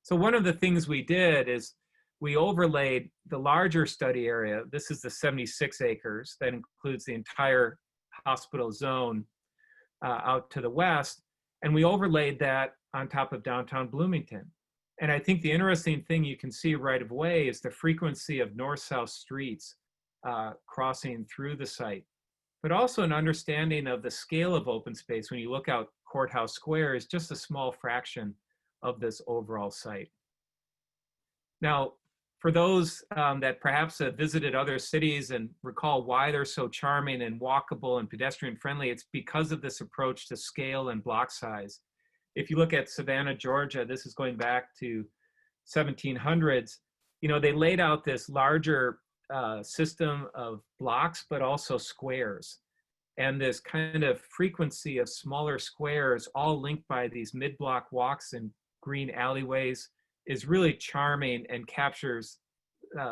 So one of the things we did is we overlaid the larger study area. This is the 76 acres that includes the entire hospital zone out to the west, and we overlaid that on top of downtown Bloomington. And I think the interesting thing you can see right away is the frequency of north-south streets crossing through the site, but also an understanding of the scale of open space. When you look out Courthouse Square, is just a small fraction of this overall site. Now, for those that perhaps have visited other cities and recall why they're so charming and walkable and pedestrian friendly, it's because of this approach to scale and block size. If you look at Savannah, Georgia, this is going back to 1700s, they laid out this larger system of blocks, but also squares. And this kind of frequency of smaller squares, all linked by these mid-block walks and green alleyways, is really charming and captures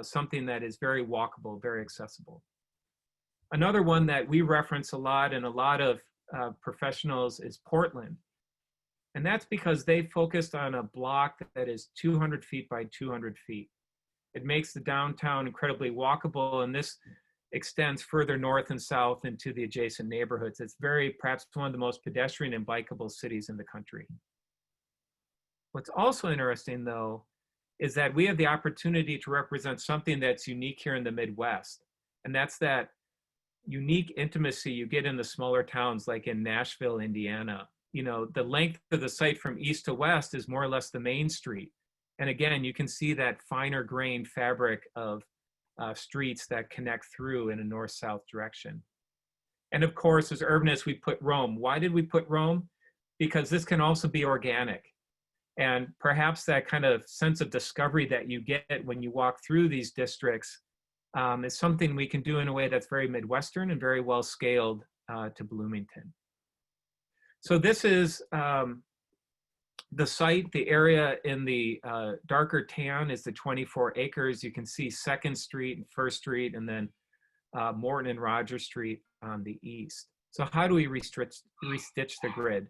something that is very walkable, very accessible. Another one that we reference a lot and a lot of professionals is Portland. And that's because they focused on a block that is 200 feet by 200 feet. It makes the downtown incredibly walkable, and this extends further north and south into the adjacent neighborhoods. It's perhaps one of the most pedestrian and bikeable cities in the country. What's also interesting, though, is that we have the opportunity to represent something that's unique here in the Midwest. And that's that unique intimacy you get in the smaller towns like in Nashville, Indiana. You know, the length of the site from east to west is more or less the main street. And again, you can see that finer grained fabric of streets that connect through in a north-south direction. And of course, as urbanists, we put Rome. Why did we put Rome? Because this can also be organic. And perhaps that kind of sense of discovery that you get when you walk through these districts is something we can do in a way that's very Midwestern and very well scaled to Bloomington. So this is the site. The area in the darker tan is the 24 acres. You can see 2nd Street and 1st Street, and then Morton and Rogers Street on the east. So how do we restitch the grid?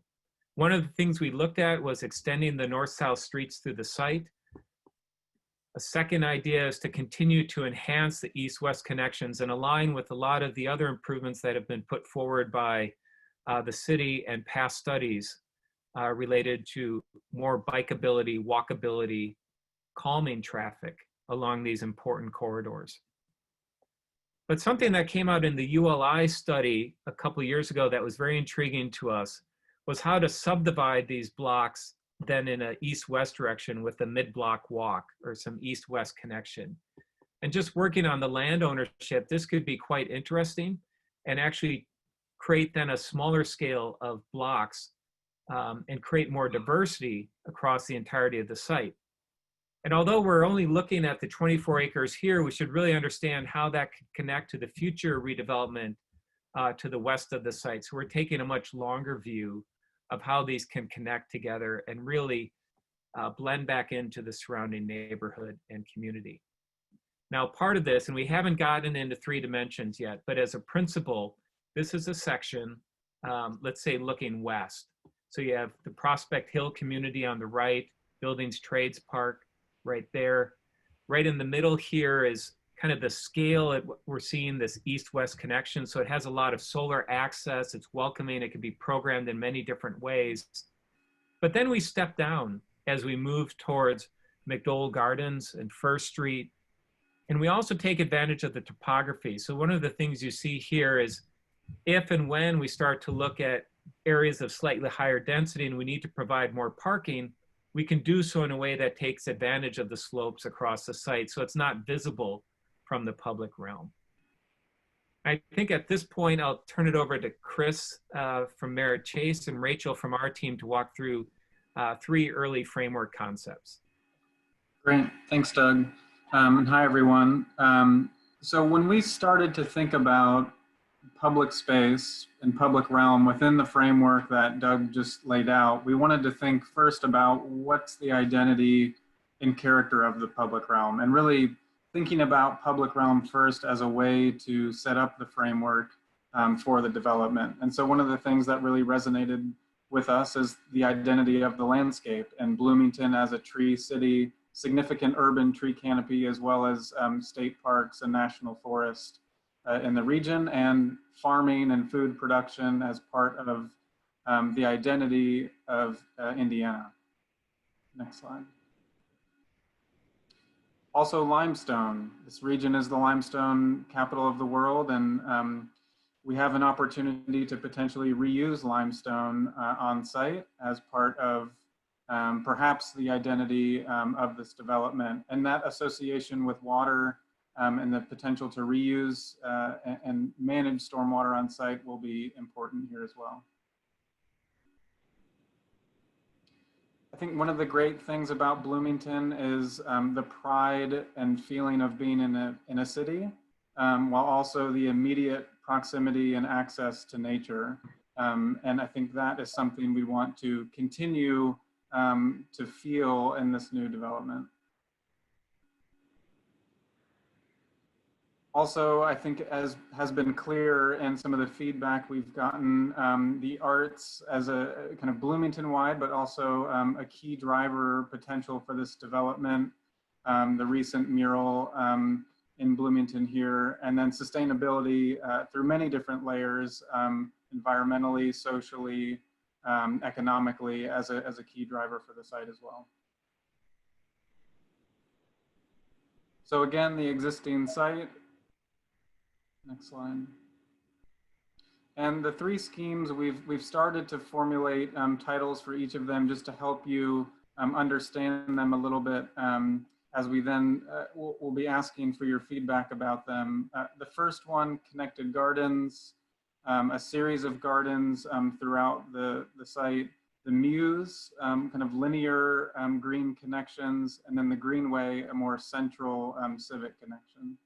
One of the things we looked at was extending the north-south streets through the site. A second idea is to continue to enhance the east-west connections and align with a lot of the other improvements that have been put forward by the city and past studies related to more bikeability, walkability, calming traffic along these important corridors. But something that came out in the ULI study a couple of years ago that was very intriguing to us was how to subdivide these blocks then in an east-west direction with a mid-block walk or some east-west connection. And just working on the land ownership, this could be quite interesting and actually create then a smaller scale of blocks and create more diversity across the entirety of the site. And although we're only looking at the 24 acres here, we should really understand how that could connect to the future redevelopment to the west of the site. So we're taking a much longer view of how these can connect together and really blend back into the surrounding neighborhood and community. Now, part of this, and we haven't gotten into 3 dimensions yet, but as a principle, this is a section, let's say looking west. So you have the Prospect Hill community on the right, Buildings Trades Park right there. Right in the middle here is kind of the scale at what we're seeing, this east-west connection. So it has a lot of solar access, it's welcoming, it can be programmed in many different ways. But then we step down as we move towards McDowell Gardens and 1st Street. And we also take advantage of the topography. So one of the things you see here is if and when we start to look at areas of slightly higher density and we need to provide more parking, we can do so in a way that takes advantage of the slopes across the site. So it's not visible from the public realm. I think at this point, I'll turn it over to Chris from Merritt Chase and Rachel from our team to walk through 3 early framework concepts. Great, thanks, Doug. And hi, everyone. So when we started to think about public space and public realm within the framework that Doug just laid out, we wanted to think first about what's the identity and character of the public realm, and really thinking about public realm first as a way to set up the framework for the development. And so one of the things that really resonated with us is the identity of the landscape, and Bloomington as a tree city, significant urban tree canopy, as well as state parks and national forest in the region, and farming and food production as part of the identity of Indiana. Next slide. Also limestone. This region is the limestone capital of the world, and we have an opportunity to potentially reuse limestone on site as part of perhaps the identity of this development. And that association with water and the potential to reuse and manage stormwater on site will be important here as well. I think one of the great things about Bloomington is the pride and feeling of being in a city, while also the immediate proximity and access to nature. And I think that is something we want to continue to feel in this new development. Also, I think as has been clear in some of the feedback we've gotten, the arts as a kind of Bloomington-wide, but also a key driver potential for this development, the recent mural in Bloomington here, and then sustainability through many different layers, environmentally, socially, economically, as a key driver for the site as well. So again, the existing site. Next slide. And the three schemes, we've started to formulate titles for each of them just to help you understand them a little bit as we then we'll be asking for your feedback about them. The first one, Connected Gardens, a series of gardens throughout the site. The Muse, kind of linear green connections, and then the Greenway, a more central civic connection.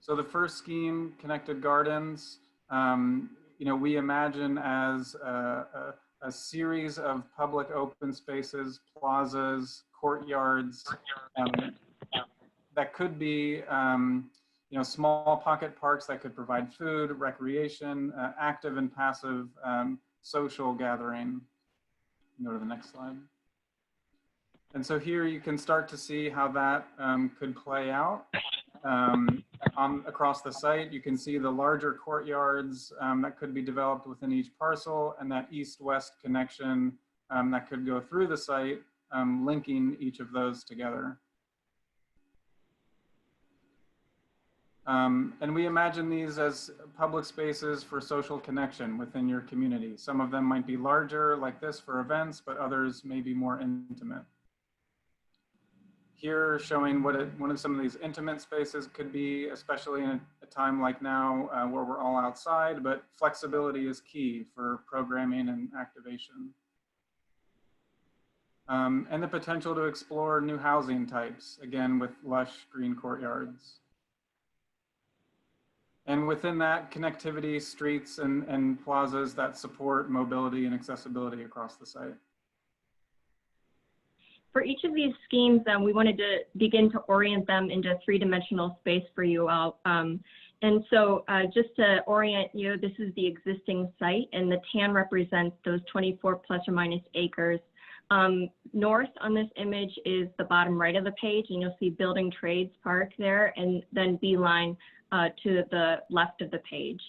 So the first scheme, Connected Gardens, you know, we imagine as a series of public open spaces, plazas, courtyards that could be, you know, small pocket parks that could provide food, recreation, active and passive social gathering. Go to the next slide. And so here you can start to see how that could play out. Across the site, you can see the larger courtyards that could be developed within each parcel, and that east-west connection that could go through the site, linking each of those together. And we imagine these as public spaces for social connection within your community. Some of them might be larger, like this, for events, but others may be more intimate. Here, showing what some of these intimate spaces could be, especially in a time like now where we're all outside, but flexibility is key for programming and activation. And the potential to explore new housing types, again, with lush green courtyards. And within that, connectivity, streets and plazas that support mobility and accessibility across the site. For each of these schemes, we wanted to begin to orient them into three-dimensional space for you all. And so just to orient you, this is the existing site, and the tan represents those 24 plus or minus acres. North on this image is the bottom right of the page, and you'll see Building Trades Park there, and then Beeline to the left of the page.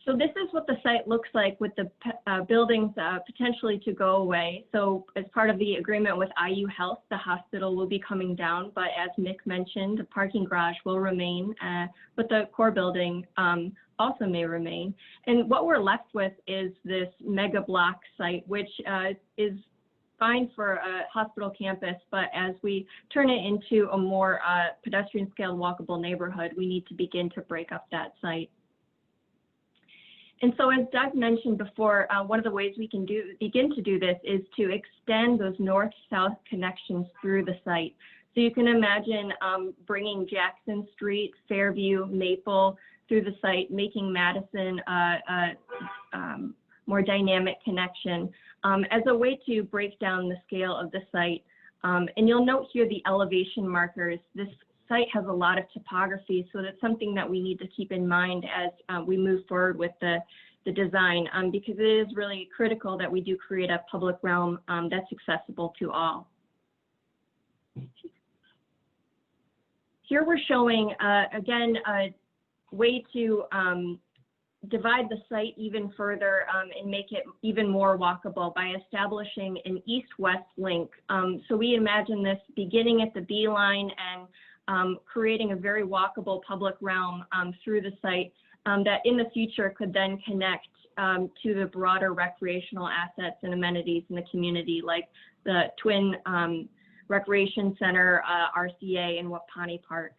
So this is what the site looks like with the buildings potentially to go away. So as part of the agreement with IU Health, the hospital will be coming down, but as Mick mentioned, the parking garage will remain, but the core building also may remain. And what we're left with is this mega block site, which is fine for a hospital campus, but as we turn it into a more pedestrian scaled walkable neighborhood, we need to begin to break up that site. And so as Doug mentioned before, one of the ways we can begin to do this is to extend those north-south connections through the site. So you can imagine bringing Jackson Street, Fairview, Maple through the site, making Madison a more dynamic connection as a way to break down the scale of the site. And you'll note here the elevation markers. This site has a lot of topography, so that's something that we need to keep in mind as we move forward with the design, because it is really critical that we do create a public realm that's accessible to all. Here we're showing, again, a way to divide the site even further and make it even more walkable by establishing an east-west link. So we imagine this beginning at the Beeline and creating a very walkable public realm through the site that in the future could then connect to the broader recreational assets and amenities in the community, like the Twin Recreation Center, RCA, and Wapani Park.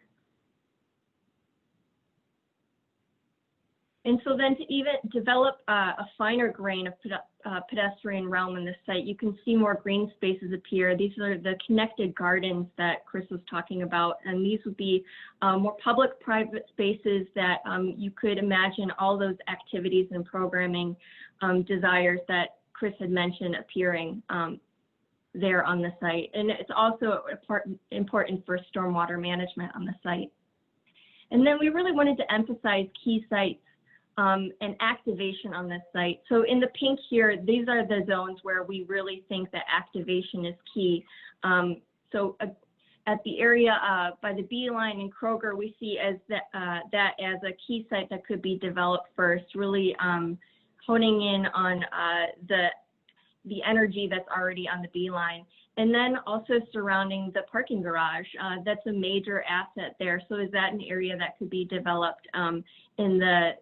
And so then to even develop a finer grain of pedestrian realm in this site, you can see more green spaces appear. These are the connected gardens that Chris was talking about. And these would be more public-private spaces that you could imagine all those activities and programming desires that Chris had mentioned appearing. there on the site. And it's also important for stormwater management on the site. And then we really wanted to emphasize key sites and activation on this site. So in the pink here, these are the zones where we really think that activation is key. At the area by the Beeline and Kroger, we see as that as a key site that could be developed first, really honing in on the energy that's already on the Beeline. And then also surrounding the parking garage, that's a major asset there. So is that an area that could be developed in the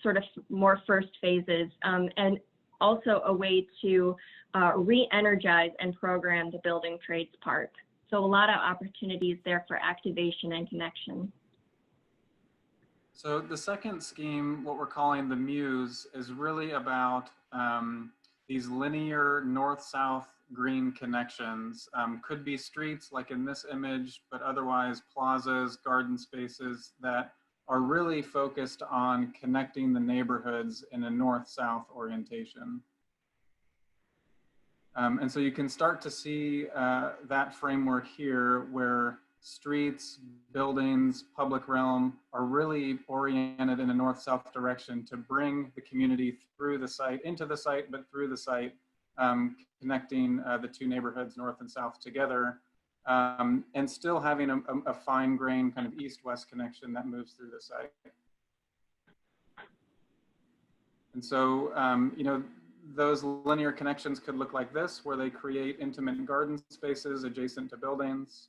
sort of more first phases, and also a way to re-energize and program the Building Trades Park. So a lot of opportunities there for activation and connection. So the second scheme, what we're calling the Muse, is really about these linear north-south green connections. Could be streets like in this image, but otherwise plazas, garden spaces that are really focused on connecting the neighborhoods in a north-south orientation. And so you can start to see that framework here where streets, buildings, public realm are really oriented in a north-south direction to bring the community through the site, into the site, but through the site, connecting the two neighborhoods, north and south, together, and still having a fine grain kind of east-west connection that moves through the site. And so, you know, those linear connections could look like this, where they create intimate garden spaces adjacent to buildings.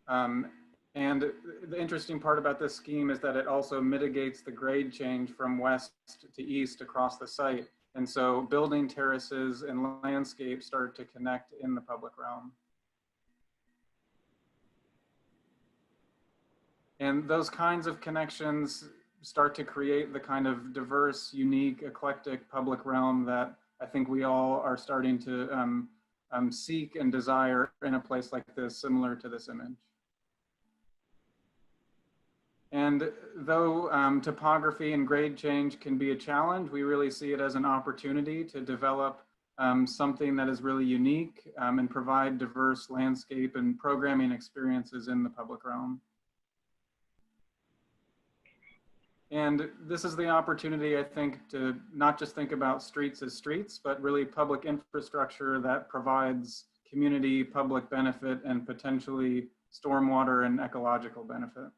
And the interesting part about this scheme is that it also mitigates the grade change from west to east across the site. And so building terraces and landscapes start to connect in the public realm. And those kinds of connections start to create the kind of diverse, unique, eclectic public realm that I think we all are starting to seek and desire in a place like this, similar to this image. And though topography and grade change can be a challenge, we really see it as an opportunity to develop something that is really unique and provide diverse landscape and programming experiences in the public realm. And this is the opportunity, I think, to not just think about streets as streets, but really public infrastructure that provides community public benefit and potentially stormwater and ecological benefit.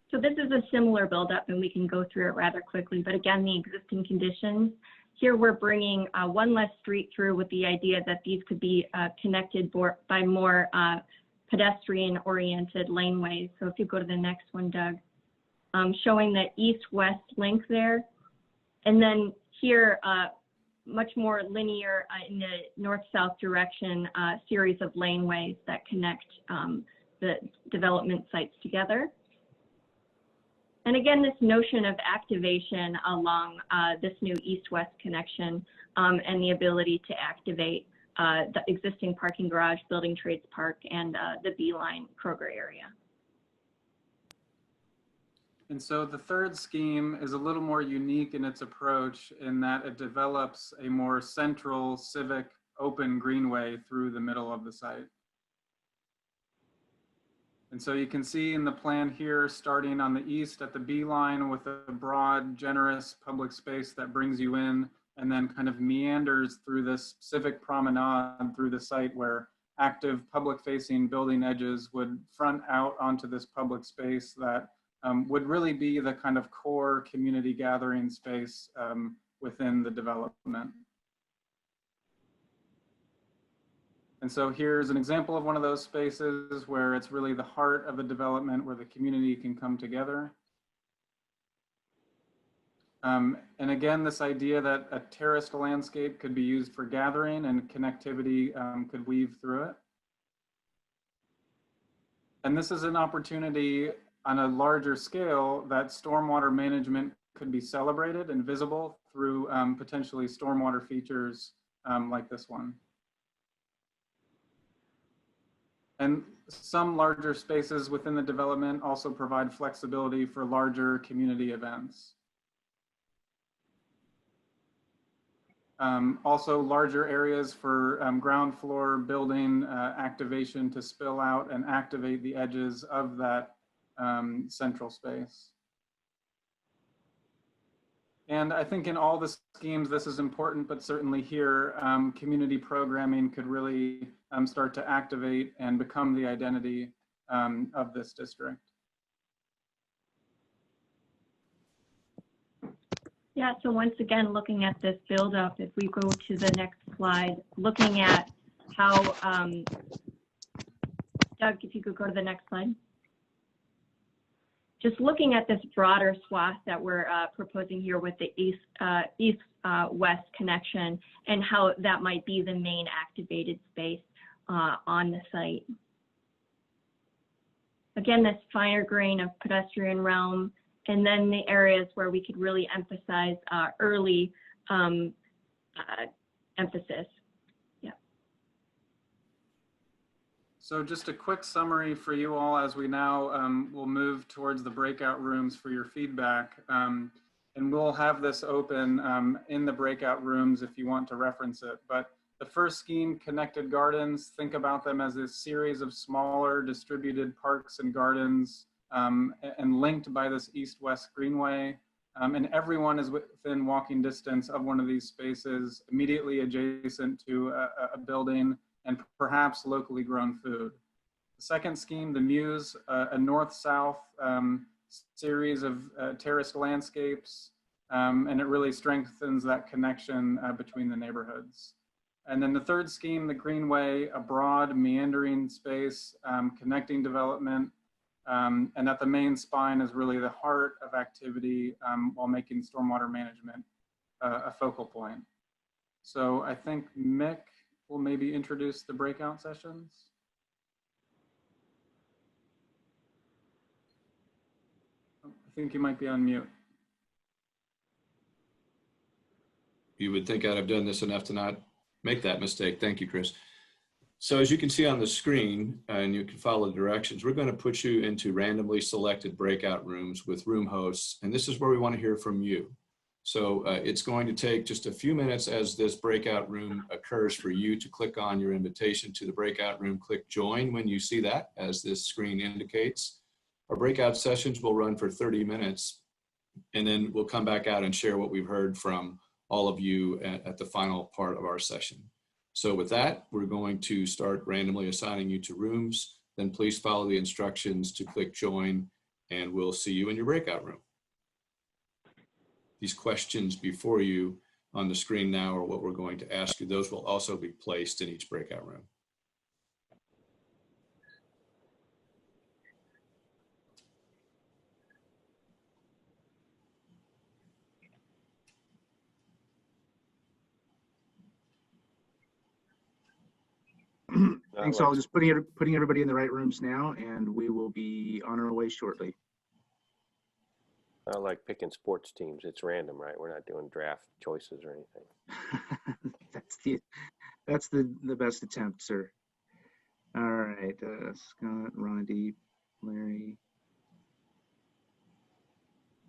So this is a similar buildup, and we can go through it rather quickly. But again, the existing conditions, here we're bringing one less street through with the idea that these could be connected by more pedestrian-oriented laneways. So if you go to the next one, Doug, showing the east-west link there. And then here, much more linear in the north-south direction, series of laneways that connect the development sites together. And again, this notion of activation along this new east-west connection and the ability to activate the existing parking garage, Building Trades Park, and the Beeline Kroger area. And so the third scheme is a little more unique in its approach in that it develops a more central, civic, open greenway through the middle of the site. And so you can see in the plan here, starting on the east at the Beeline with a broad, generous public space that brings you in and then kind of meanders through this civic promenade through the site where active public-facing building edges would front out onto this public space that would really be the kind of core community gathering space within the development. And so here's an example of one of those spaces where it's really the heart of the development where the community can come together. And again, this idea that a terraced landscape could be used for gathering and connectivity could weave through it. And this is an opportunity on a larger scale that stormwater management could be celebrated and visible through potentially stormwater features like this one. And some larger spaces within the development also provide flexibility for larger community events. Also larger areas for ground floor building activation to spill out and activate the edges of that central space. And I think in all the schemes, this is important, but certainly here, community programming could really start to activate and become the identity of this district. Yeah, so once again, looking at this build up, if we go to the next slide, looking at how, Doug, if you could go to the next slide. Just looking at this broader swath that we're proposing here with the east-west connection and how that might be the main activated space on the site. Again, this finer grain of pedestrian realm, and then the areas where we could really emphasize early emphasis. Yeah. So just a quick summary for you all as we now will move towards the breakout rooms for your feedback. And we'll have this open in the breakout rooms if you want to reference it. But the first scheme, Connected Gardens, think about them as a series of smaller distributed parks and gardens and linked by this east-west greenway. And everyone is within walking distance of one of these spaces, immediately adjacent to a building and perhaps locally grown food. The second scheme, the Muse, a north-south series of terraced landscapes, and it really strengthens that connection between the neighborhoods. And then the third scheme, the Greenway, a broad meandering space, connecting development, and that the main spine is really the heart of activity while making stormwater management a focal point. So I think Mick will maybe introduce the breakout sessions. I think you might be on mute. You would think I'd have done this enough to not make that mistake. Thank you, Chris. So as you can see on the screen, and you can follow the directions, we're going to put you into randomly selected breakout rooms with room hosts, and this is where we want to hear from you. So it's going to take just a few minutes as this breakout room occurs for you to click on your invitation to the breakout room, click join when you see that, as this screen indicates. Our breakout sessions will run for 30 minutes, and then we'll come back out and share what we've heard from all of you at the final part of our session. So with that, we're going to start randomly assigning you to rooms. Then please follow the instructions to click join, and we'll see you in your breakout room. These questions before you on the screen now are what we're going to ask you. Those will also be placed in each breakout room. Thanks all. Just putting everybody in the right rooms now, and we will be on our way shortly. I like picking sports teams. It's random, right? We're not doing draft choices or anything. That's the best attempt, sir. All right, Scott, Rondi, Larry,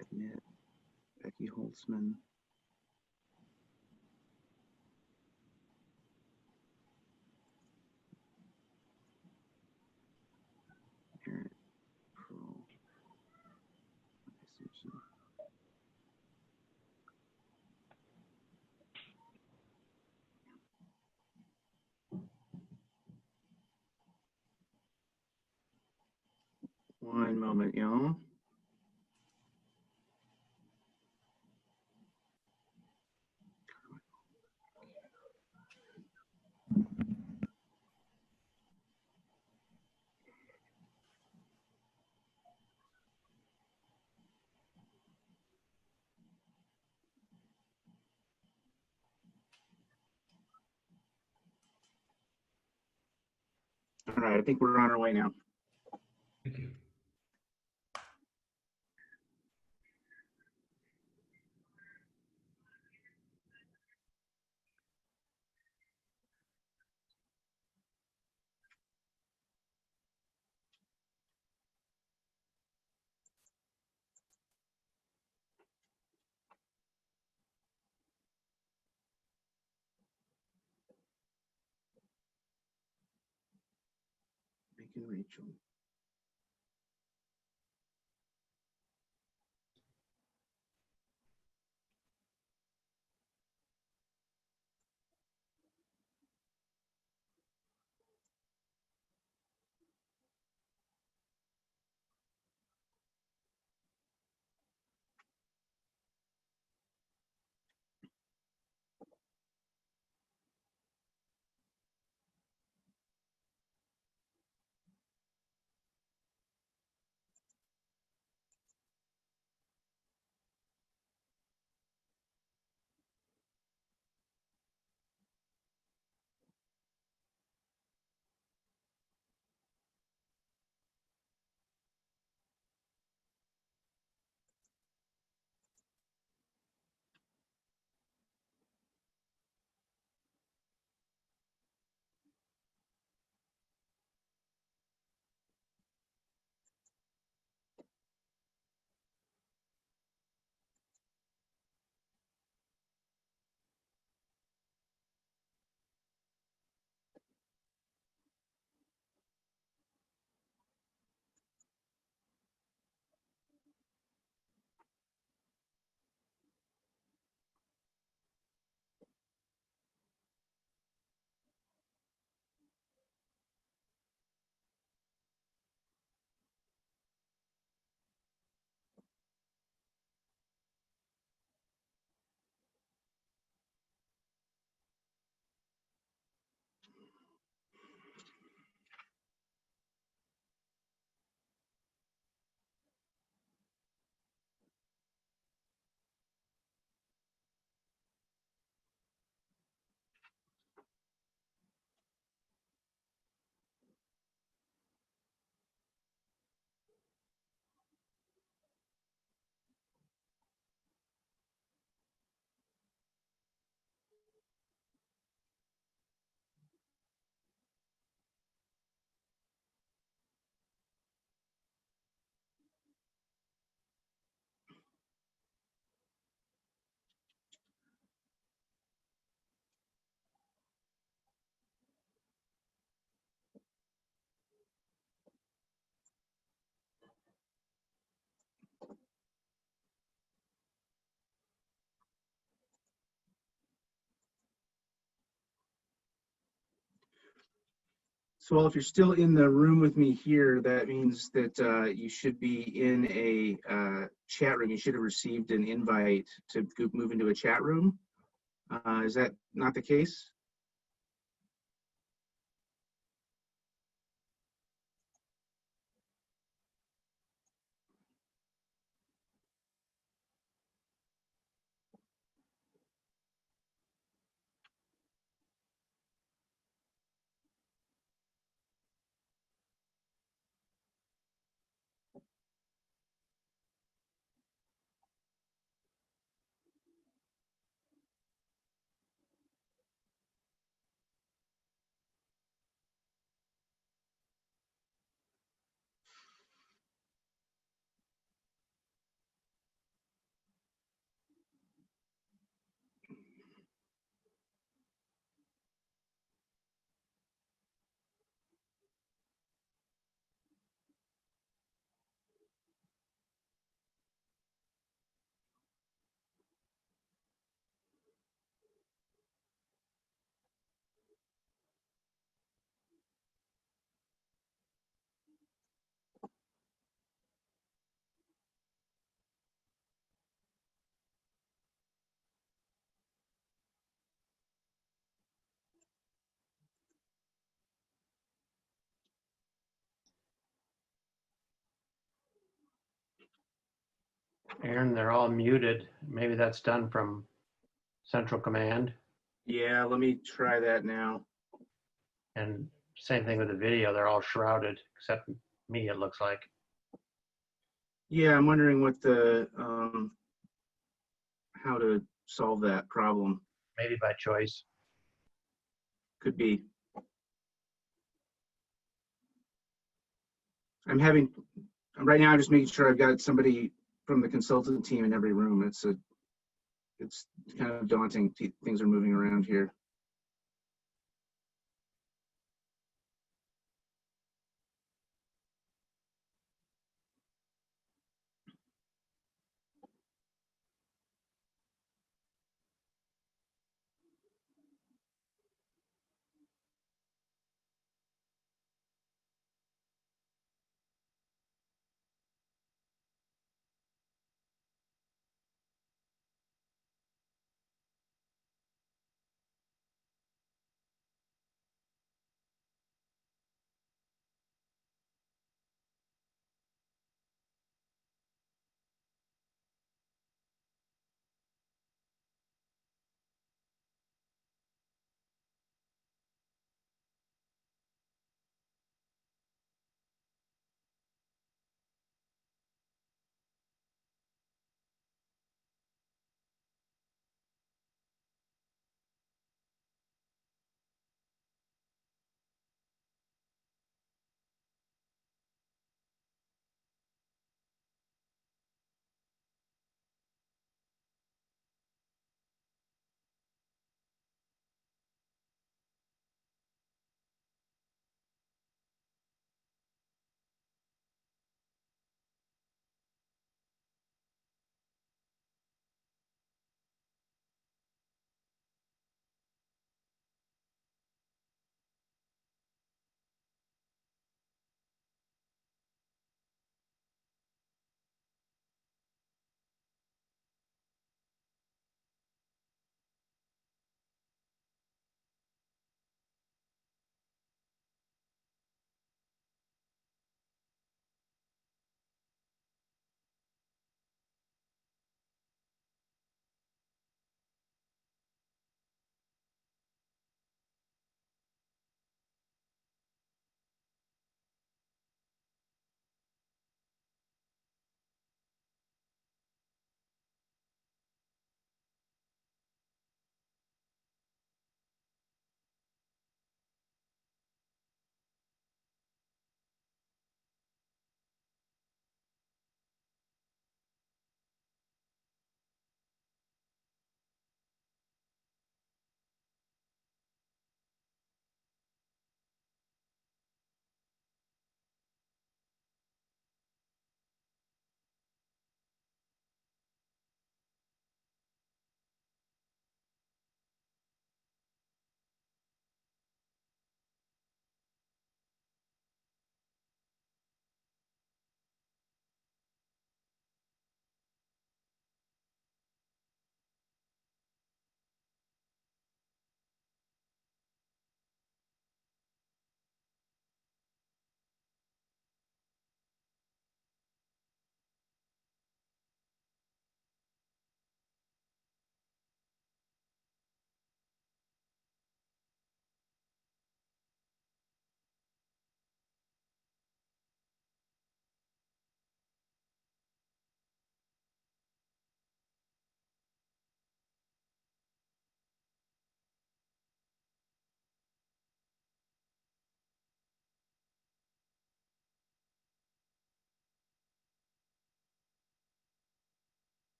Admit, Becky Holtzman. Aaron, Pearl, Simpson. One moment, y'all. All right, I think we're on our way now. Thank you. Mike and Rachel. So, well, if you're still in the room with me here, that means that you should be in a chat room. You should have received an invite to move into a chat room. Is that not the case? Aaron, they're all muted. Maybe that's done from Central Command. Yeah, let me try that now. And same thing with the video. They're all shrouded, except me, it looks like. Yeah, I'm wondering what the how to solve that problem. Maybe by choice. Could be. Right now I'm just making sure I've got somebody from the consultant team in every room. It's kind of daunting. Things are moving around here.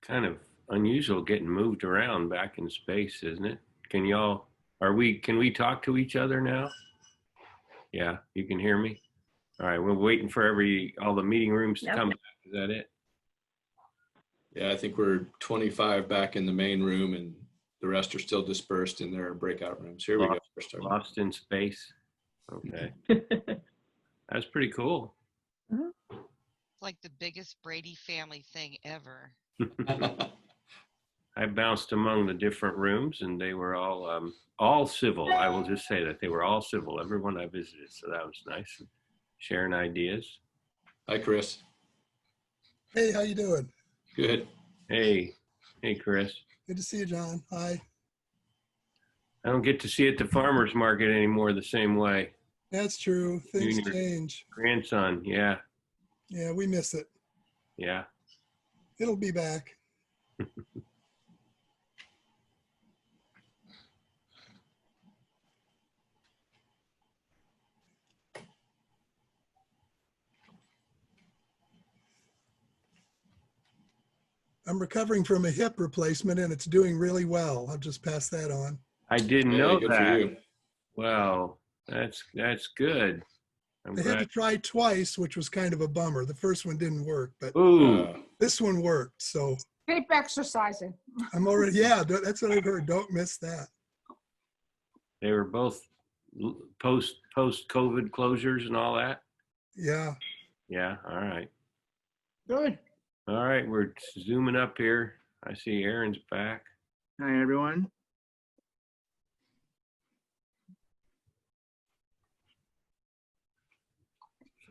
kind of unusual getting moved around back in space, isn't it? Can we talk to each other now? Yeah, you can hear me? All right, we're waiting for all the meeting rooms to Yep. come back. Is that it? Yeah, I think we're 25 back in the main room and the rest are still dispersed in their breakout rooms. Here we go. We're starting. Lost in space. Okay. That's pretty cool. It's like the biggest Brady family thing ever. I bounced among the different rooms and they were all civil. I will just say that they were all civil, everyone I visited. So that was nice. Sharing ideas. Hi, Chris. Hey, how you doing? Good. Hey, Chris. Good to see you, John. Hi. I don't get to see it at the farmer's market anymore the same way. That's true. Things Junior change. Grandson, yeah. Yeah, we miss it. Yeah. It'll be back. I'm recovering from a hip replacement and it's doing really well. I'll just pass that on. I didn't Hey, know good for that. you. Well, that's good. I'm I had to glad. try twice, which was kind of a bummer. The first one didn't work, but Ooh, this one worked. So Keep exercising. I'm already, yeah, that's what I've heard. Don't miss that. they were both post COVID closures and all that. Yeah. Yeah. All right. Good. All right. We're zooming up here. I see Aaron's back. Hi, everyone.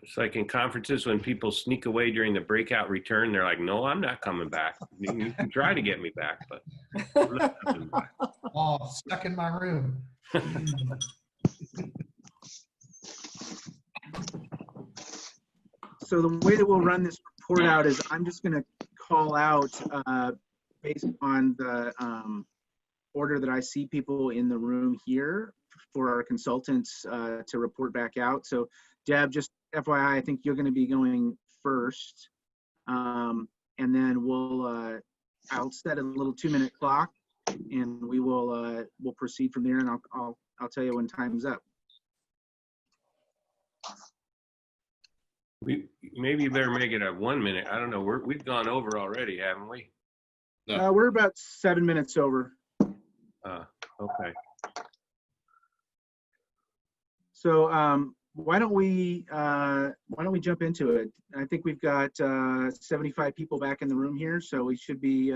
It's like in conferences when people sneak away during the breakout return, they're like, no, I'm not coming back. You can try to get me back, but I'm not coming back. Oh, stuck in my room. So the way that we'll run this report out is I'm just going to call out based on the order that I see people in the room here for our consultants to report back out. So Deb, just FYI, I think you're going to be going first. And then I'll set a little 2-minute clock and we'll proceed from there, and I'll tell you when time's up. Maybe you better make it a 1 minute. I don't know. We've gone over already, haven't we? No. We're about 7 minutes over. Okay. So why don't we jump into it? I think we've got 75 people back in the room here, so we should be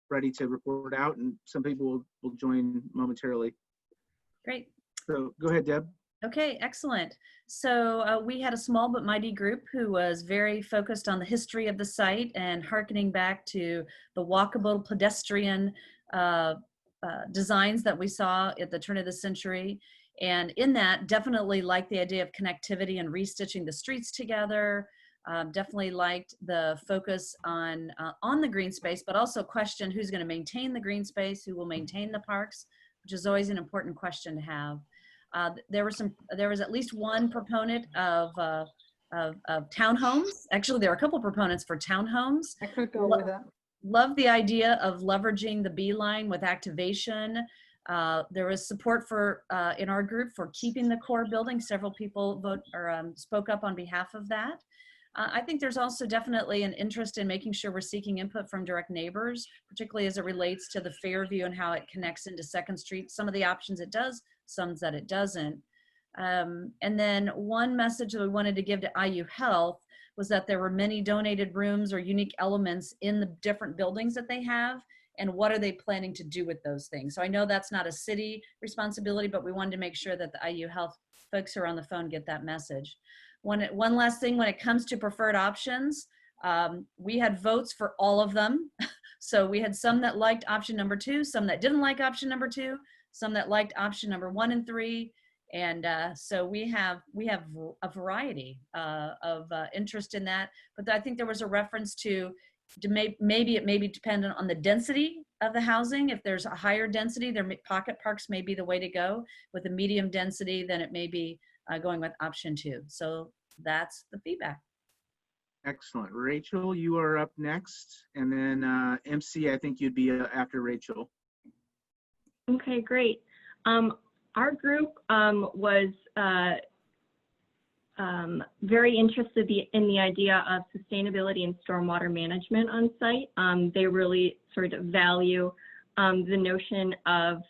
ready to report out, and some people will join momentarily. Great. So go ahead, Deb. Okay, excellent. So we had a small but mighty group who was very focused on the history of the site and hearkening back to the walkable pedestrian designs that we saw at the turn of the century. And in that, definitely liked the idea of connectivity and restitching the streets together. Definitely liked the focus on the green space, but also questioned who's going to maintain the green space, who will maintain the parks, which is always an important question to have. There was at least one proponent of townhomes. Actually, there were a couple proponents for townhomes. I could go with that. Love the idea of leveraging the B line with activation. There was support for in our group for keeping the core building. Several people spoke up on behalf of that. I think there's also definitely an interest in making sure we're seeking input from direct neighbors, particularly as it relates to the Fairview and how it connects into 2nd Street. Some of the options it does, some that it doesn't. And then one message that we wanted to give to IU Health was that there were many donated rooms or unique elements in the different buildings that they have, and what are they planning to do with those things. So I know that's not a city responsibility, but we wanted to make sure that the IU Health folks who are on the phone get that message. One last thing, when it comes to preferred options, we had votes for all of them. So we had some that liked option number 2, some that didn't like option number 2, some that liked option number 1 and 3. And so we have a variety of interest in that. But I think there was a reference to maybe it may be dependent on the density of the housing. If there's a higher density, pocket parks may be the way to go. With a medium density, then it may be going with option 2. So that's the feedback. Excellent. Rachel, you are up next. And then MC, I think you'd be after Rachel. Okay, great. Our group was very interested in the idea of sustainability and stormwater management on site. They really sort of value the notion of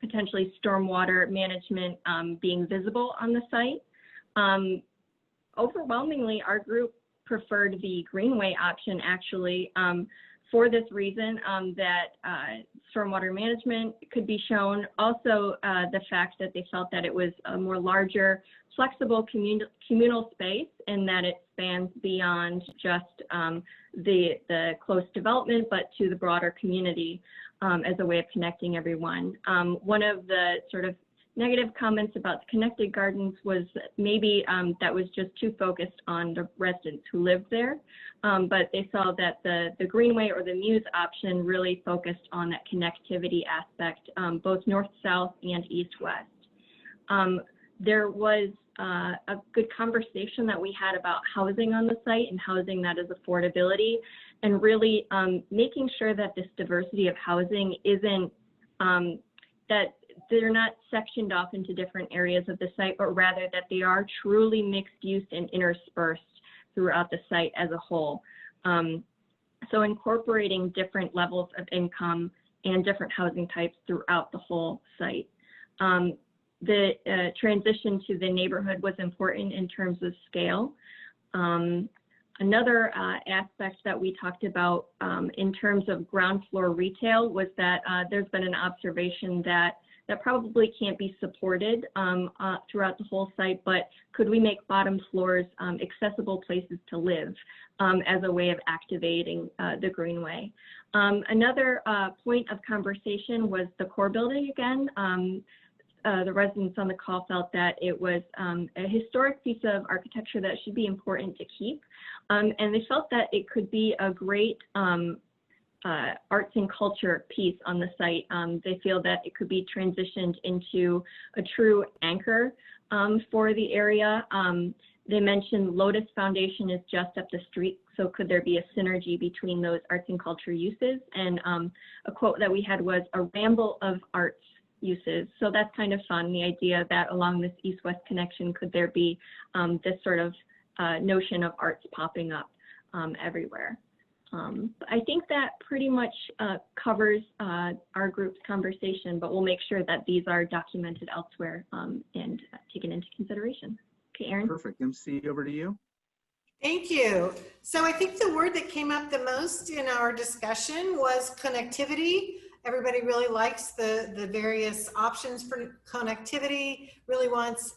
potentially stormwater management being visible on the site. Overwhelmingly, our group preferred the greenway option actually for this reason that stormwater management could be shown. Also, the fact that they felt that it was a more larger, flexible communal space and that it spans beyond just the close development, but to the broader community as a way of connecting everyone. One of the sort of negative comments about the connected gardens was maybe that was just too focused on the residents who lived there. But they saw that the greenway or the Muse option really focused on that connectivity aspect, both north-south and east-west. There was a good conversation that we had about housing on the site and housing that is affordability, and really making sure that this diversity of housing isn't, that they're not sectioned off into different areas of the site, but rather that they are truly mixed use and interspersed throughout the site as a whole. So incorporating different levels of income and different housing types throughout the whole site. The transition to the neighborhood was important in terms of scale. Another aspect that we talked about in terms of ground floor retail was that there's been an observation that probably can't be supported throughout the whole site, but could we make bottom floors accessible places to live as a way of activating the greenway? Another point of conversation was the core building again. The residents on the call felt that it was a historic piece of architecture that should be important to keep. And they felt that it could be a great arts and culture piece on the site. They feel that it could be transitioned into a true anchor for the area. They mentioned Lotus Foundation is just up the street, so could there be a synergy between those arts and culture uses? And a quote that we had was a ramble of arts uses. So that's kind of fun, the idea that along this east-west connection, could there be this sort of notion of arts popping up everywhere. I think that pretty much covers our group's conversation, but we'll make sure that these are documented elsewhere and taken into consideration. Okay, Erin. Perfect. MC, over to you. Thank you. So I think the word that came up the most in our discussion was connectivity. Everybody really likes the various options for connectivity, really wants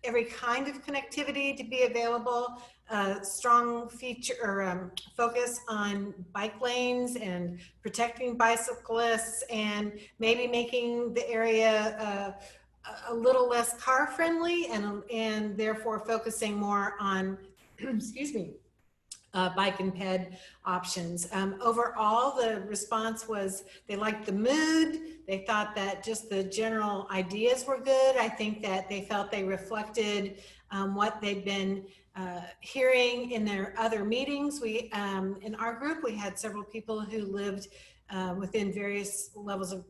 every kind of connectivity to be available. Strong feature or focus on bike lanes and protecting bicyclists, and maybe making the area a little less car friendly, and therefore focusing more on excuse me, bike and ped options. Overall, the response was they liked the mood. They thought that just the general ideas were good. I think that they felt they reflected what they'd been hearing in their other meetings. We, in our group, we had several people who lived within various levels of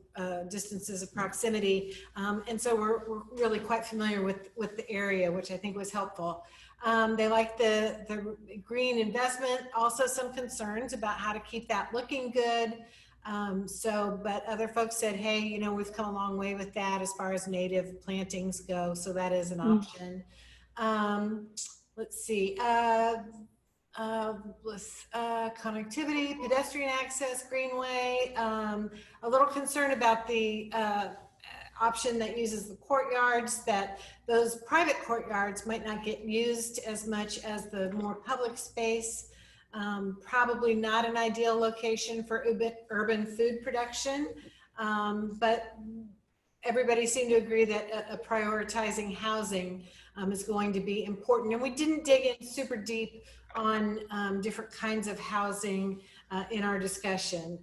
distances of proximity. And so we're really quite familiar with the area, which I think was helpful. They like the green investment, also some concerns about how to keep that looking good. But other folks said, hey, you know, we've come a long way with that as far as native plantings go. So that is an option. Let's see, connectivity, pedestrian access, greenway, a little concern about the option that uses the courtyards, that those private courtyards might not get used as much as the more public space. Probably not an ideal location for urban food production, but everybody seemed to agree that prioritizing housing is going to be important. And we didn't dig in super deep on different kinds of housing in our discussion.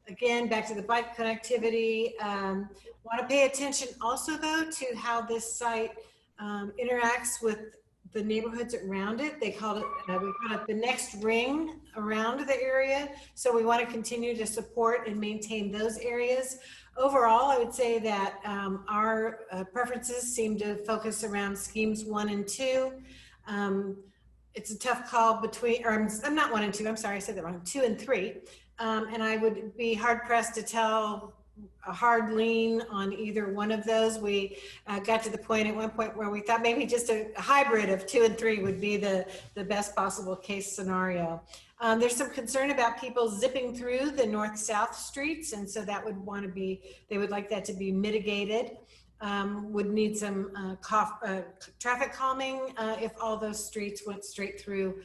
Again, back to the bike connectivity. Want to pay attention also, though, to how this site interacts with the neighborhoods around it. They called it, we call it the next ring around the area. So we want to continue to support and maintain those areas. Overall, I would say that our preferences seem to focus around schemes 1 and 2. It's a tough call between, or I'm not 1 and 2, I'm sorry, I said that wrong, 2 and 3. And I would be hard pressed to tell a hard lean on either one of those. We got to the point at one point where we thought maybe just a hybrid of 2 and 3 would be the best possible case scenario. There's some concern about people zipping through the north-south streets, and so that would want to be, they would like that to be mitigated. Would need some traffic calming if all those streets went straight through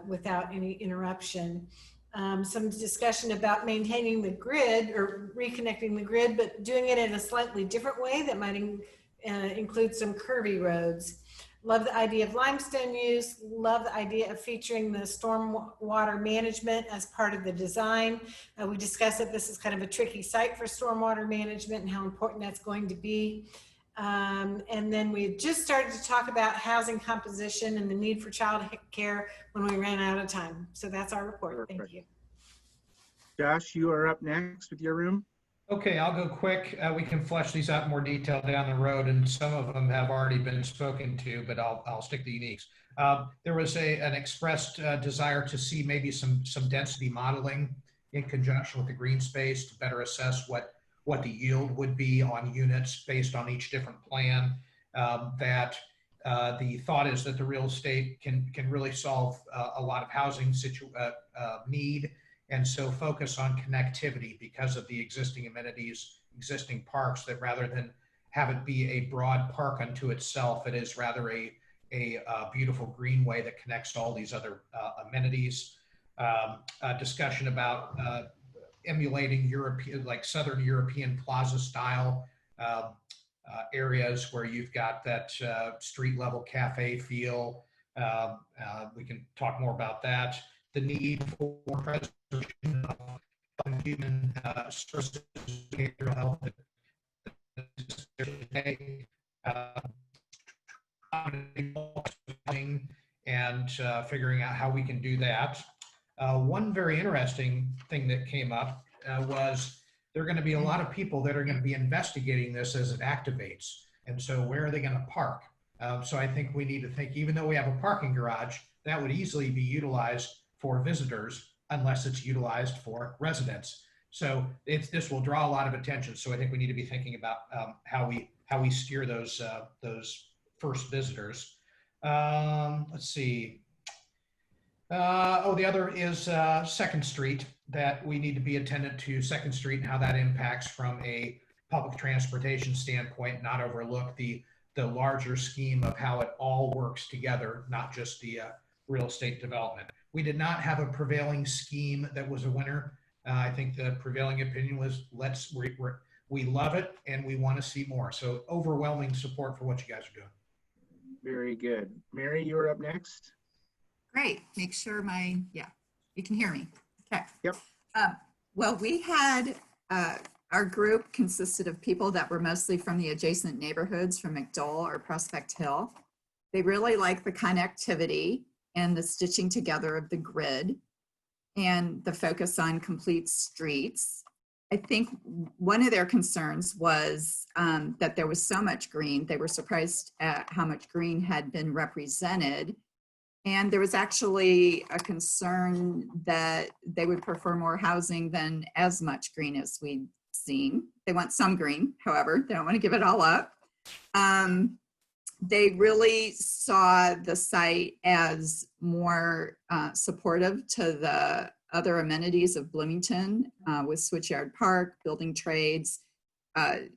without any interruption. Some discussion about maintaining the grid or reconnecting the grid, but doing it in a slightly different way that might include some curvy roads. Love the idea of limestone use. Love the idea of featuring the storm water management as part of the design. We discussed that this is kind of a tricky site for stormwater management and how important that's going to be. And then we just started to talk about housing composition and the need for child care when we ran out of time. So that's our report. Thank you. Josh, you are up next with your room. Okay, I'll go quick. We can flesh these out in more detail down the road, and some of them have already been spoken to, but I'll stick to the uniques. There was an expressed desire to see maybe some density modeling in conjunction with the green space to better assess what the yield would be on units based on each different plan. The thought is that the real estate can really solve a lot of housing need, and so focus on connectivity because of the existing amenities, existing parks, that rather than have it be a broad park unto itself, it is rather a beautiful greenway that connects all these other amenities. Discussion about emulating European, like Southern European plaza style areas where you've got that street level cafe feel. We can talk more about that. The need for preservation of human services, behavioral health, and figuring out how we can do that. One very interesting thing that came up was there are going to be a lot of people that are going to be investigating this as it activates. And so where are they going to park? So I think we need to think, even though we have a parking garage, that would easily be utilized for visitors unless it's utilized for residents. So this will draw a lot of attention. So I think we need to be thinking about how we steer those first visitors. Let's see. The other is 2nd Street, that we need to be attentive to 2nd Street and how that impacts from a public transportation standpoint, not overlook the larger scheme of how it all works together, not just the real estate development. We did not have a prevailing scheme that was a winner. I think the prevailing opinion was we love it and we want to see more. So overwhelming support for what you guys are doing. Very good. Mary, you're up next. Great. Make sure you can hear me. Okay. Yep. Well, we had, our group consisted of people that were mostly from the adjacent neighborhoods from McDowell or Prospect Hill. They really like the connectivity and the stitching together of the grid and the focus on complete streets. I think one of their concerns was that there was so much green. They were surprised at how much green had been represented. And there was actually a concern that they would prefer more housing than as much green as we'd seen. They want some green, however, they don't want to give it all up. They really saw the site as more supportive to the other amenities of Bloomington with Switchyard Park, building trades.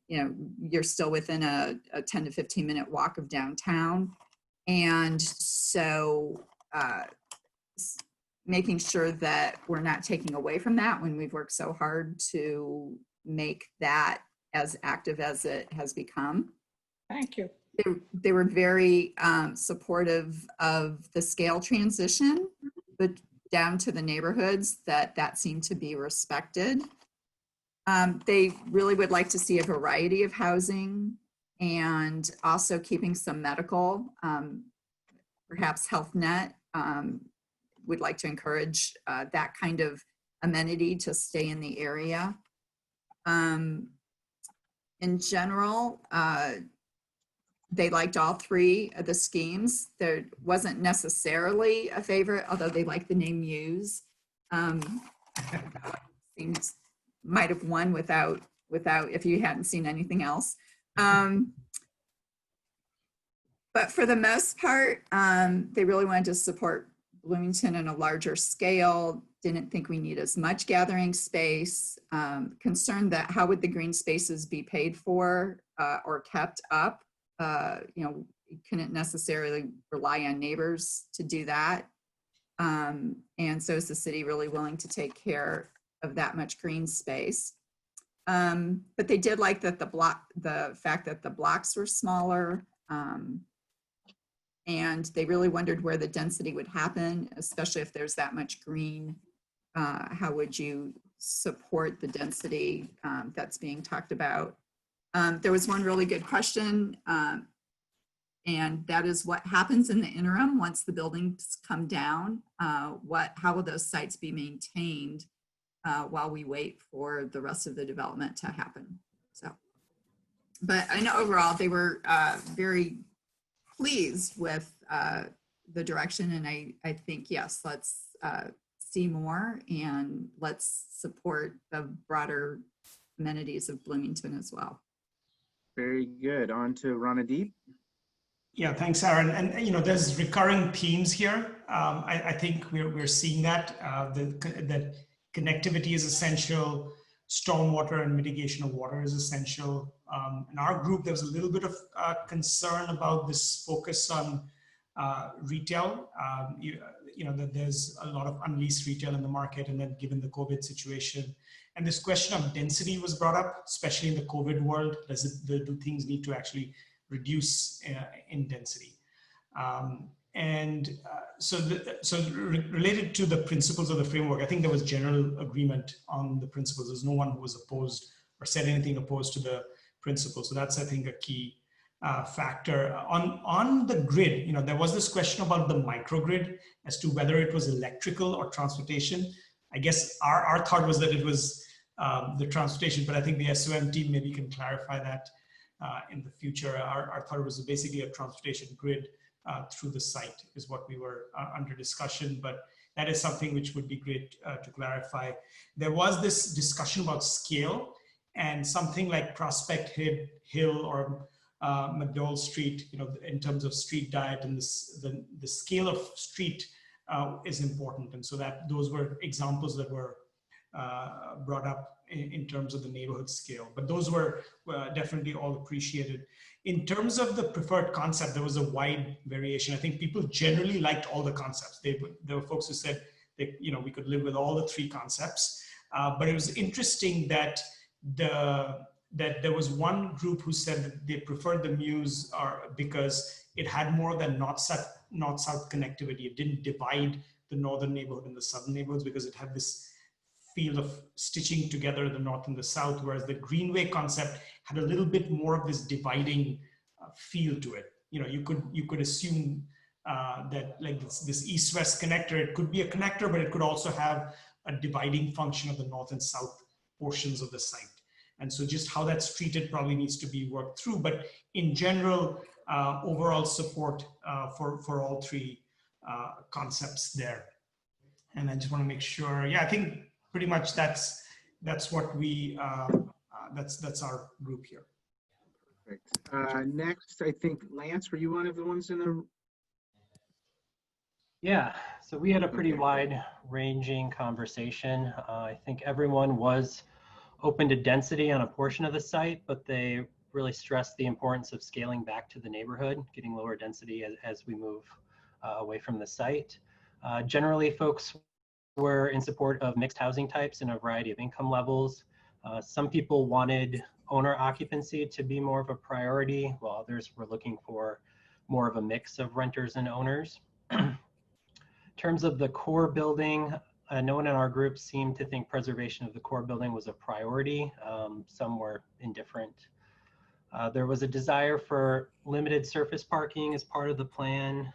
You're still within a 10 to 15 minute walk of downtown. And so making sure that we're not taking away from that when we've worked so hard to make that as active as it has become. Thank you. They were very supportive of the scale transition, but down to the neighborhoods that seemed to be respected. They really would like to see a variety of housing and also keeping some medical. perhaps HealthNet would like to encourage that kind of amenity to stay in the area. In general, they liked all three of the schemes. There wasn't necessarily a favorite, although they liked the name Muse. Seems might have won without if you hadn't seen anything else. But for the most part, they really wanted to support Bloomington in a larger scale, didn't think we need as much gathering space, concerned that how would the green spaces be paid for or kept up. You know, you couldn't necessarily rely on neighbors to do that. And so is the city really willing to take care of that much green space? But they did like that the fact that the blocks were smaller, and they really wondered where the density would happen, especially if there's that much green. How would you support the density that's being talked about? There was one really good question, and that is what happens in the interim once the buildings come down? How will those sites be maintained while we wait for the rest of the development to happen? So, but I know overall they were very pleased with the direction, and I think, yes, let's see more and let's support the broader amenities of Bloomington as well. Very good. On to Ranadeep. Yeah, thanks, Aaron. And you know, there's recurring themes here. I think we're seeing that that connectivity is essential, stormwater and mitigation of water is essential. In our group, there was a little bit of concern about this focus on retail. You know, that there's a lot of unleased retail in the market, and then given the COVID situation. And this question of density was brought up, especially in the COVID world. Do things need to actually reduce in density? So related to the principles of the framework, I think there was general agreement on the principles. There's no one who was opposed or said anything opposed to the principles. So that's, I think, a key factor. On the grid, you know, there was this question about the microgrid as to whether it was electrical or transportation. I guess our thought was that it was the transportation, but I think the SOM team maybe can clarify that in the future. Our thought was basically a transportation grid through the site is what we were under discussion, but that is something which would be great to clarify. There was this discussion about scale, and something like Prospect Hill or McDowell Street, you know, in terms of street diet, and the scale of street is important. And so that those were examples that were brought up in terms of the neighborhood scale, but those were definitely all appreciated. In terms of the preferred concept, there was a wide variation. I think people generally liked all the concepts. There were folks who said that, you know, we could live with all the three concepts, but it was interesting that there was one group who said that they preferred the Muse because it had more than north-south connectivity. It didn't divide the northern neighborhood and the southern neighborhoods because it had this feel of stitching together the north and the south, whereas the Greenway concept had a little bit more of this dividing feel to it. You know, you could assume that like this east-west connector, it could be a connector, but it could also have a dividing function of the north and south portions of the site. And so just how that's treated probably needs to be worked through. But in general, overall support for all three concepts there. And I just want to make sure, yeah, I think pretty much that's what we, that's our group here. Perfect. Next, I think, Lance, were you one of the ones in the? Yeah, so we had a pretty wide-ranging conversation. I think everyone was open to density on a portion of the site, but they really stressed the importance of scaling back to the neighborhood, getting lower density as we move away from the site. Generally, folks were in support of mixed housing types in a variety of income levels. Some people wanted owner occupancy to be more of a priority, while others were looking for more of a mix of renters and owners. In terms of the core building, no one in our group seemed to think preservation of the core building was a priority. Some were indifferent. There was a desire for limited surface parking as part of the plan.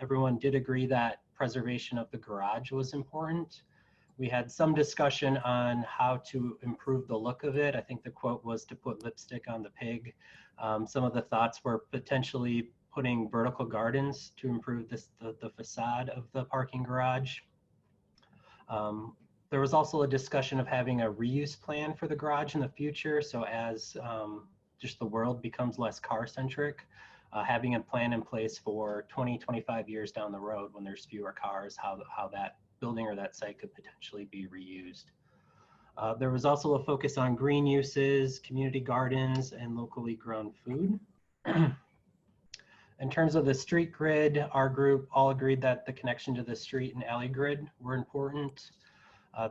Everyone did agree that preservation of the garage was important. We had some discussion on how to improve the look of it. I think the quote was to put lipstick on the pig. Some of the thoughts were potentially putting vertical gardens to improve the facade of the parking garage. There was also a discussion of having a reuse plan for the garage in the future. So as just the world becomes less car-centric, having a plan in place for 20, 25 years down the road when there's fewer cars, how that building or that site could potentially be reused. There was also a focus on green uses, community gardens, and locally grown food. In terms of the street grid, our group all agreed that the connection to the street and alley grid were important.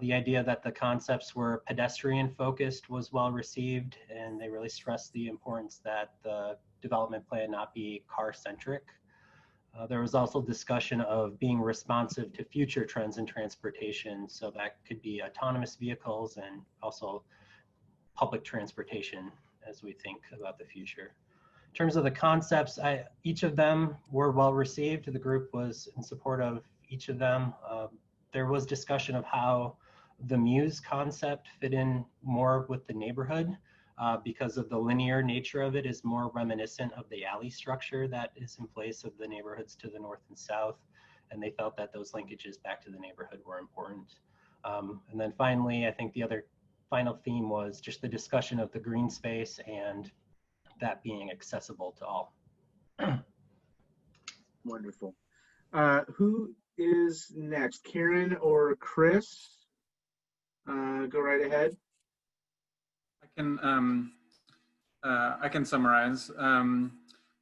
The idea that the concepts were pedestrian focused was well received, and they really stressed the importance that the development plan not be car centric. There was also discussion of being responsive to future trends in transportation. So that could be autonomous vehicles and also public transportation as we think about the future. In terms of the concepts, each of them were well received. The group was in support of each of them. There was discussion of how the Muse concept fit in more with the neighborhood because of the linear nature of it is more reminiscent of the alley structure that is in place of the neighborhoods to the north and south. And they felt that those linkages back to the neighborhood were important. And then finally, I think the other final theme was just the discussion of the green space and that being accessible to all. Wonderful. Who is next, Karen or Chris? Go right ahead. I can summarize.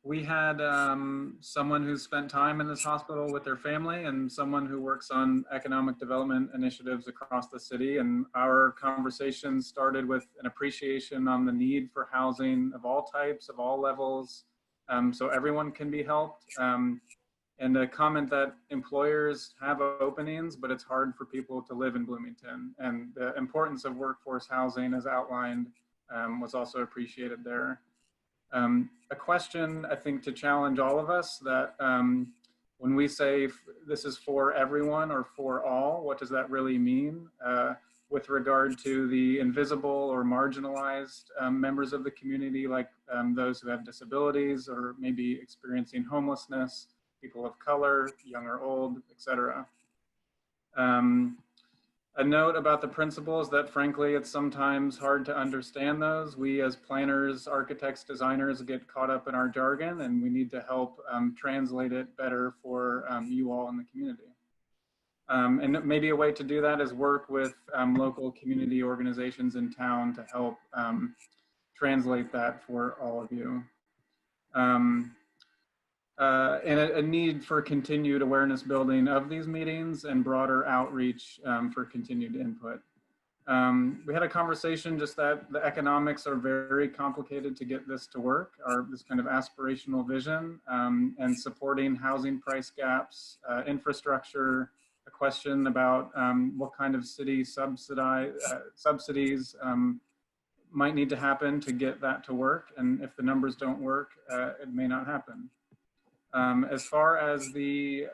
We had someone who spent time in this hospital with their family and someone who works on economic development initiatives across the city. And our conversation started with an appreciation on the need for housing of all types, of all levels, so everyone can be helped. And a comment that employers have openings, but it's hard for people to live in Bloomington. And the importance of workforce housing as outlined was also appreciated there. A question, I think, to challenge all of us that when we say this is for everyone or for all, what does that really mean with regard to the invisible or marginalized members of the community, like those who have disabilities or maybe experiencing homelessness, people of color, young or old, etc. A note about the principles that frankly, it's sometimes hard to understand those. We as planners, architects, designers get caught up in our jargon and we need to help translate it better for you all in the community. And maybe a way to do that is work with local community organizations in town to help translate that for all of you. And a need for continued awareness building of these meetings and broader outreach for continued input. We had a conversation just that the economics are very complicated to get this to work, this kind of aspirational vision and supporting housing price gaps, infrastructure, a question about what kind of city subsidies might need to happen to get that to work. And if the numbers don't work, it may not happen. As far as the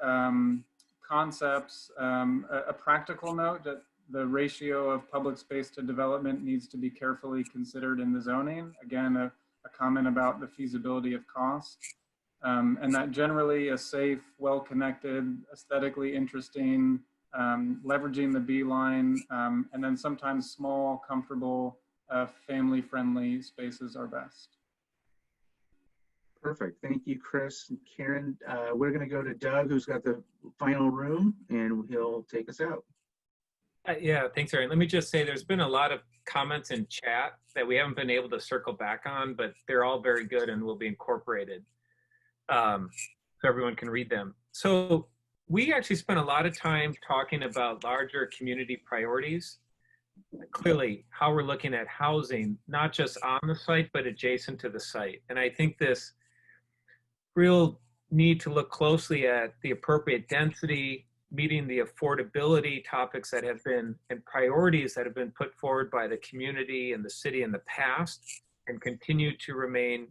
concepts, a practical note that the ratio of public space to development needs to be carefully considered in the zoning. Again, a comment about the feasibility of cost. And that generally a safe, well-connected, aesthetically interesting, leveraging the B line, and then sometimes small, comfortable, family-friendly spaces are best. Perfect. Thank you, Chris and Karen. We're going to go to Doug, who's got the final room, and he'll take us out. Yeah, thanks, Aaron. Let me just say there's been a lot of comments in chat that we haven't been able to circle back on, but they're all very good and will be incorporated so everyone can read them. So we actually spent a lot of time talking about larger community priorities. Clearly, how we're looking at housing, not just on the site, but adjacent to the site. And I think this real need to look closely at the appropriate density, meeting the affordability topics that have been and priorities that have been put forward by the community and the city in the past, and continue to remain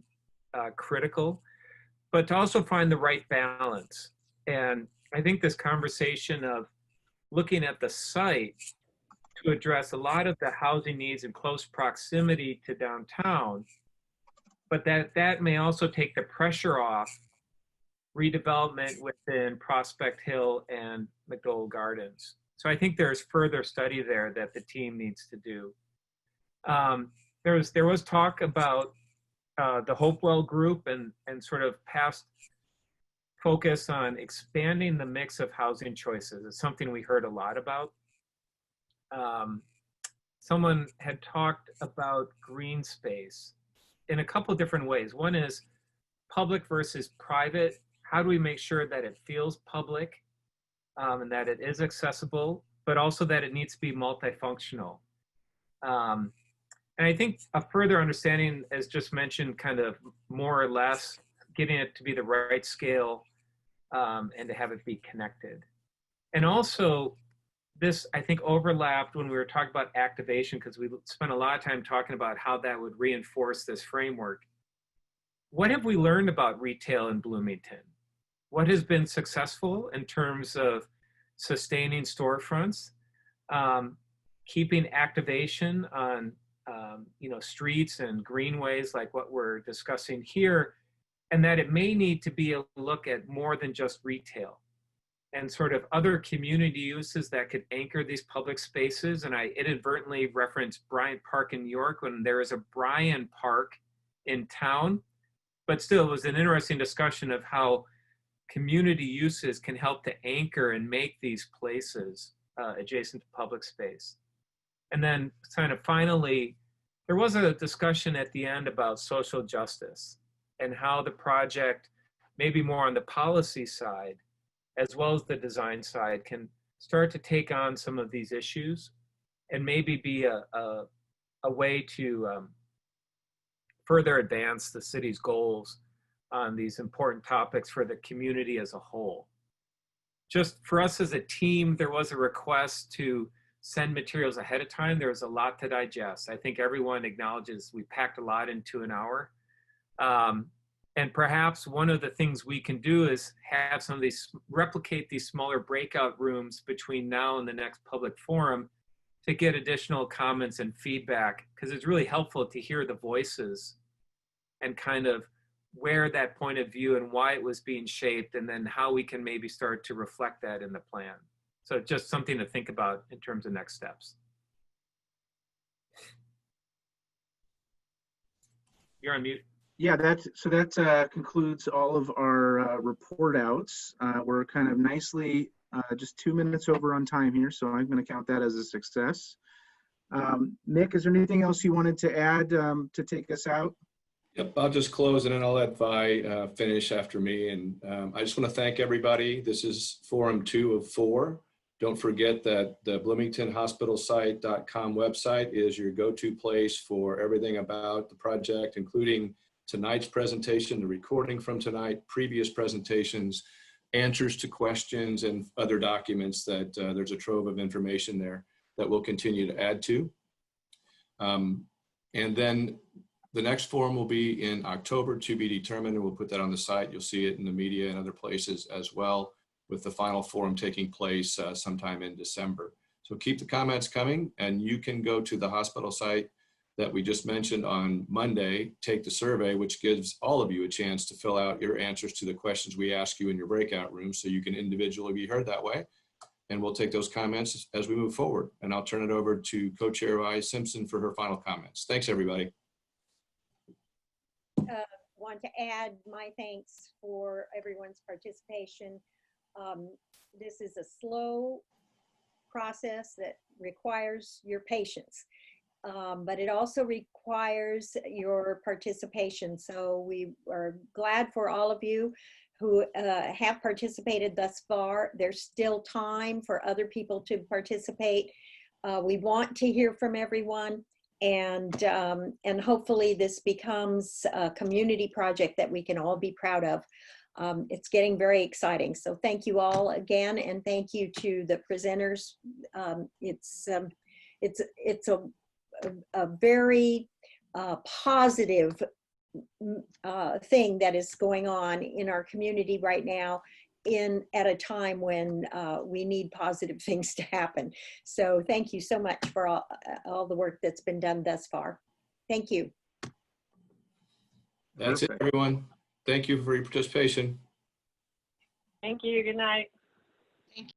critical, but to also find the right balance. And I think this conversation of looking at the site to address a lot of the housing needs in close proximity to downtown, but that may also take the pressure off redevelopment within Prospect Hill and McDowell Gardens. So I think there's further study there that the team needs to do. There was talk about the Hopewell group and sort of past focus on expanding the mix of housing choices. It's something we heard a lot about. Someone had talked about green space in a couple different ways. One is public versus private. How do we make sure that it feels public and that it is accessible, but also that it needs to be multifunctional? And I think a further understanding, as just mentioned, kind of more or less getting it to be the right scale and to have it be connected. And also, this, I think, overlapped when we were talking about activation, because we spent a lot of time talking about how that would reinforce this framework. What have we learned about retail in Bloomington? What has been successful in terms of sustaining storefronts, keeping activation on streets and greenways like what we're discussing here, and that it may need to be a look at more than just retail and sort of other community uses that could anchor these public spaces. And I inadvertently referenced Bryant Park in New York when there is a Bryan Park in town, but still it was an interesting discussion of how community uses can help to anchor and make these places adjacent to public space. And then kind of finally, there was a discussion at the end about social justice and how the project, maybe more on the policy side, as well as the design side, can start to take on some of these issues and maybe be a way to further advance the city's goals on these important topics for the community as a whole. Just for us as a team, there was a request to send materials ahead of time. There was a lot to digest. I think everyone acknowledges we packed a lot into an hour. And perhaps one of the things we can do is have some of these, replicate these smaller breakout rooms between now and the next public forum to get additional comments and feedback, because it's really helpful to hear the voices and kind of where that point of view and why it was being shaped, and then how we can maybe start to reflect that in the plan. So just something to think about in terms of next steps. You're on mute. Yeah, that concludes all of our report outs. We're kind of nicely just 2 minutes over on time here, so I'm going to count that as a success. Nick, is there anything else you wanted to add to take us out? Yep, I'll just close and then I'll let Vi finish after me. And I just want to thank everybody. This is Forum 2 of 4. Don't forget that the bloomingtonhospitalsite.com website is your go-to place for everything about the project, including tonight's presentation, the recording from tonight, previous presentations, answers to questions, and other documents that there's a trove of information there that we'll continue to add to. And then the next forum will be in October, to be determined, and we'll put that on the site. You'll see it in the media and other places as well, with the final forum taking place sometime in December. So keep the comments coming, and you can go to the hospital site that we just mentioned on Monday, take the survey, which gives all of you a chance to fill out your answers to the questions we ask you in your breakout room, so you can individually be heard that way. And we'll take those comments as we move forward. And I'll turn it over to Co-Chair Vi Simpson for her final comments. Thanks, everybody. Want to add my thanks for everyone's participation. This is a slow process that requires your patience, but it also requires your participation. So we are glad for all of you who have participated thus far. There's still time for other people to participate. We want to hear from everyone, and hopefully this becomes a community project that we can all be proud of. It's getting very exciting. So thank you all again, and thank you to the presenters. It's a very positive thing that is going on in our community right now at a time when we need positive things to happen. So thank you so much for all the work that's been done thus far. Thank you. That's it, everyone. Thank you for your participation. Thank you. Good night.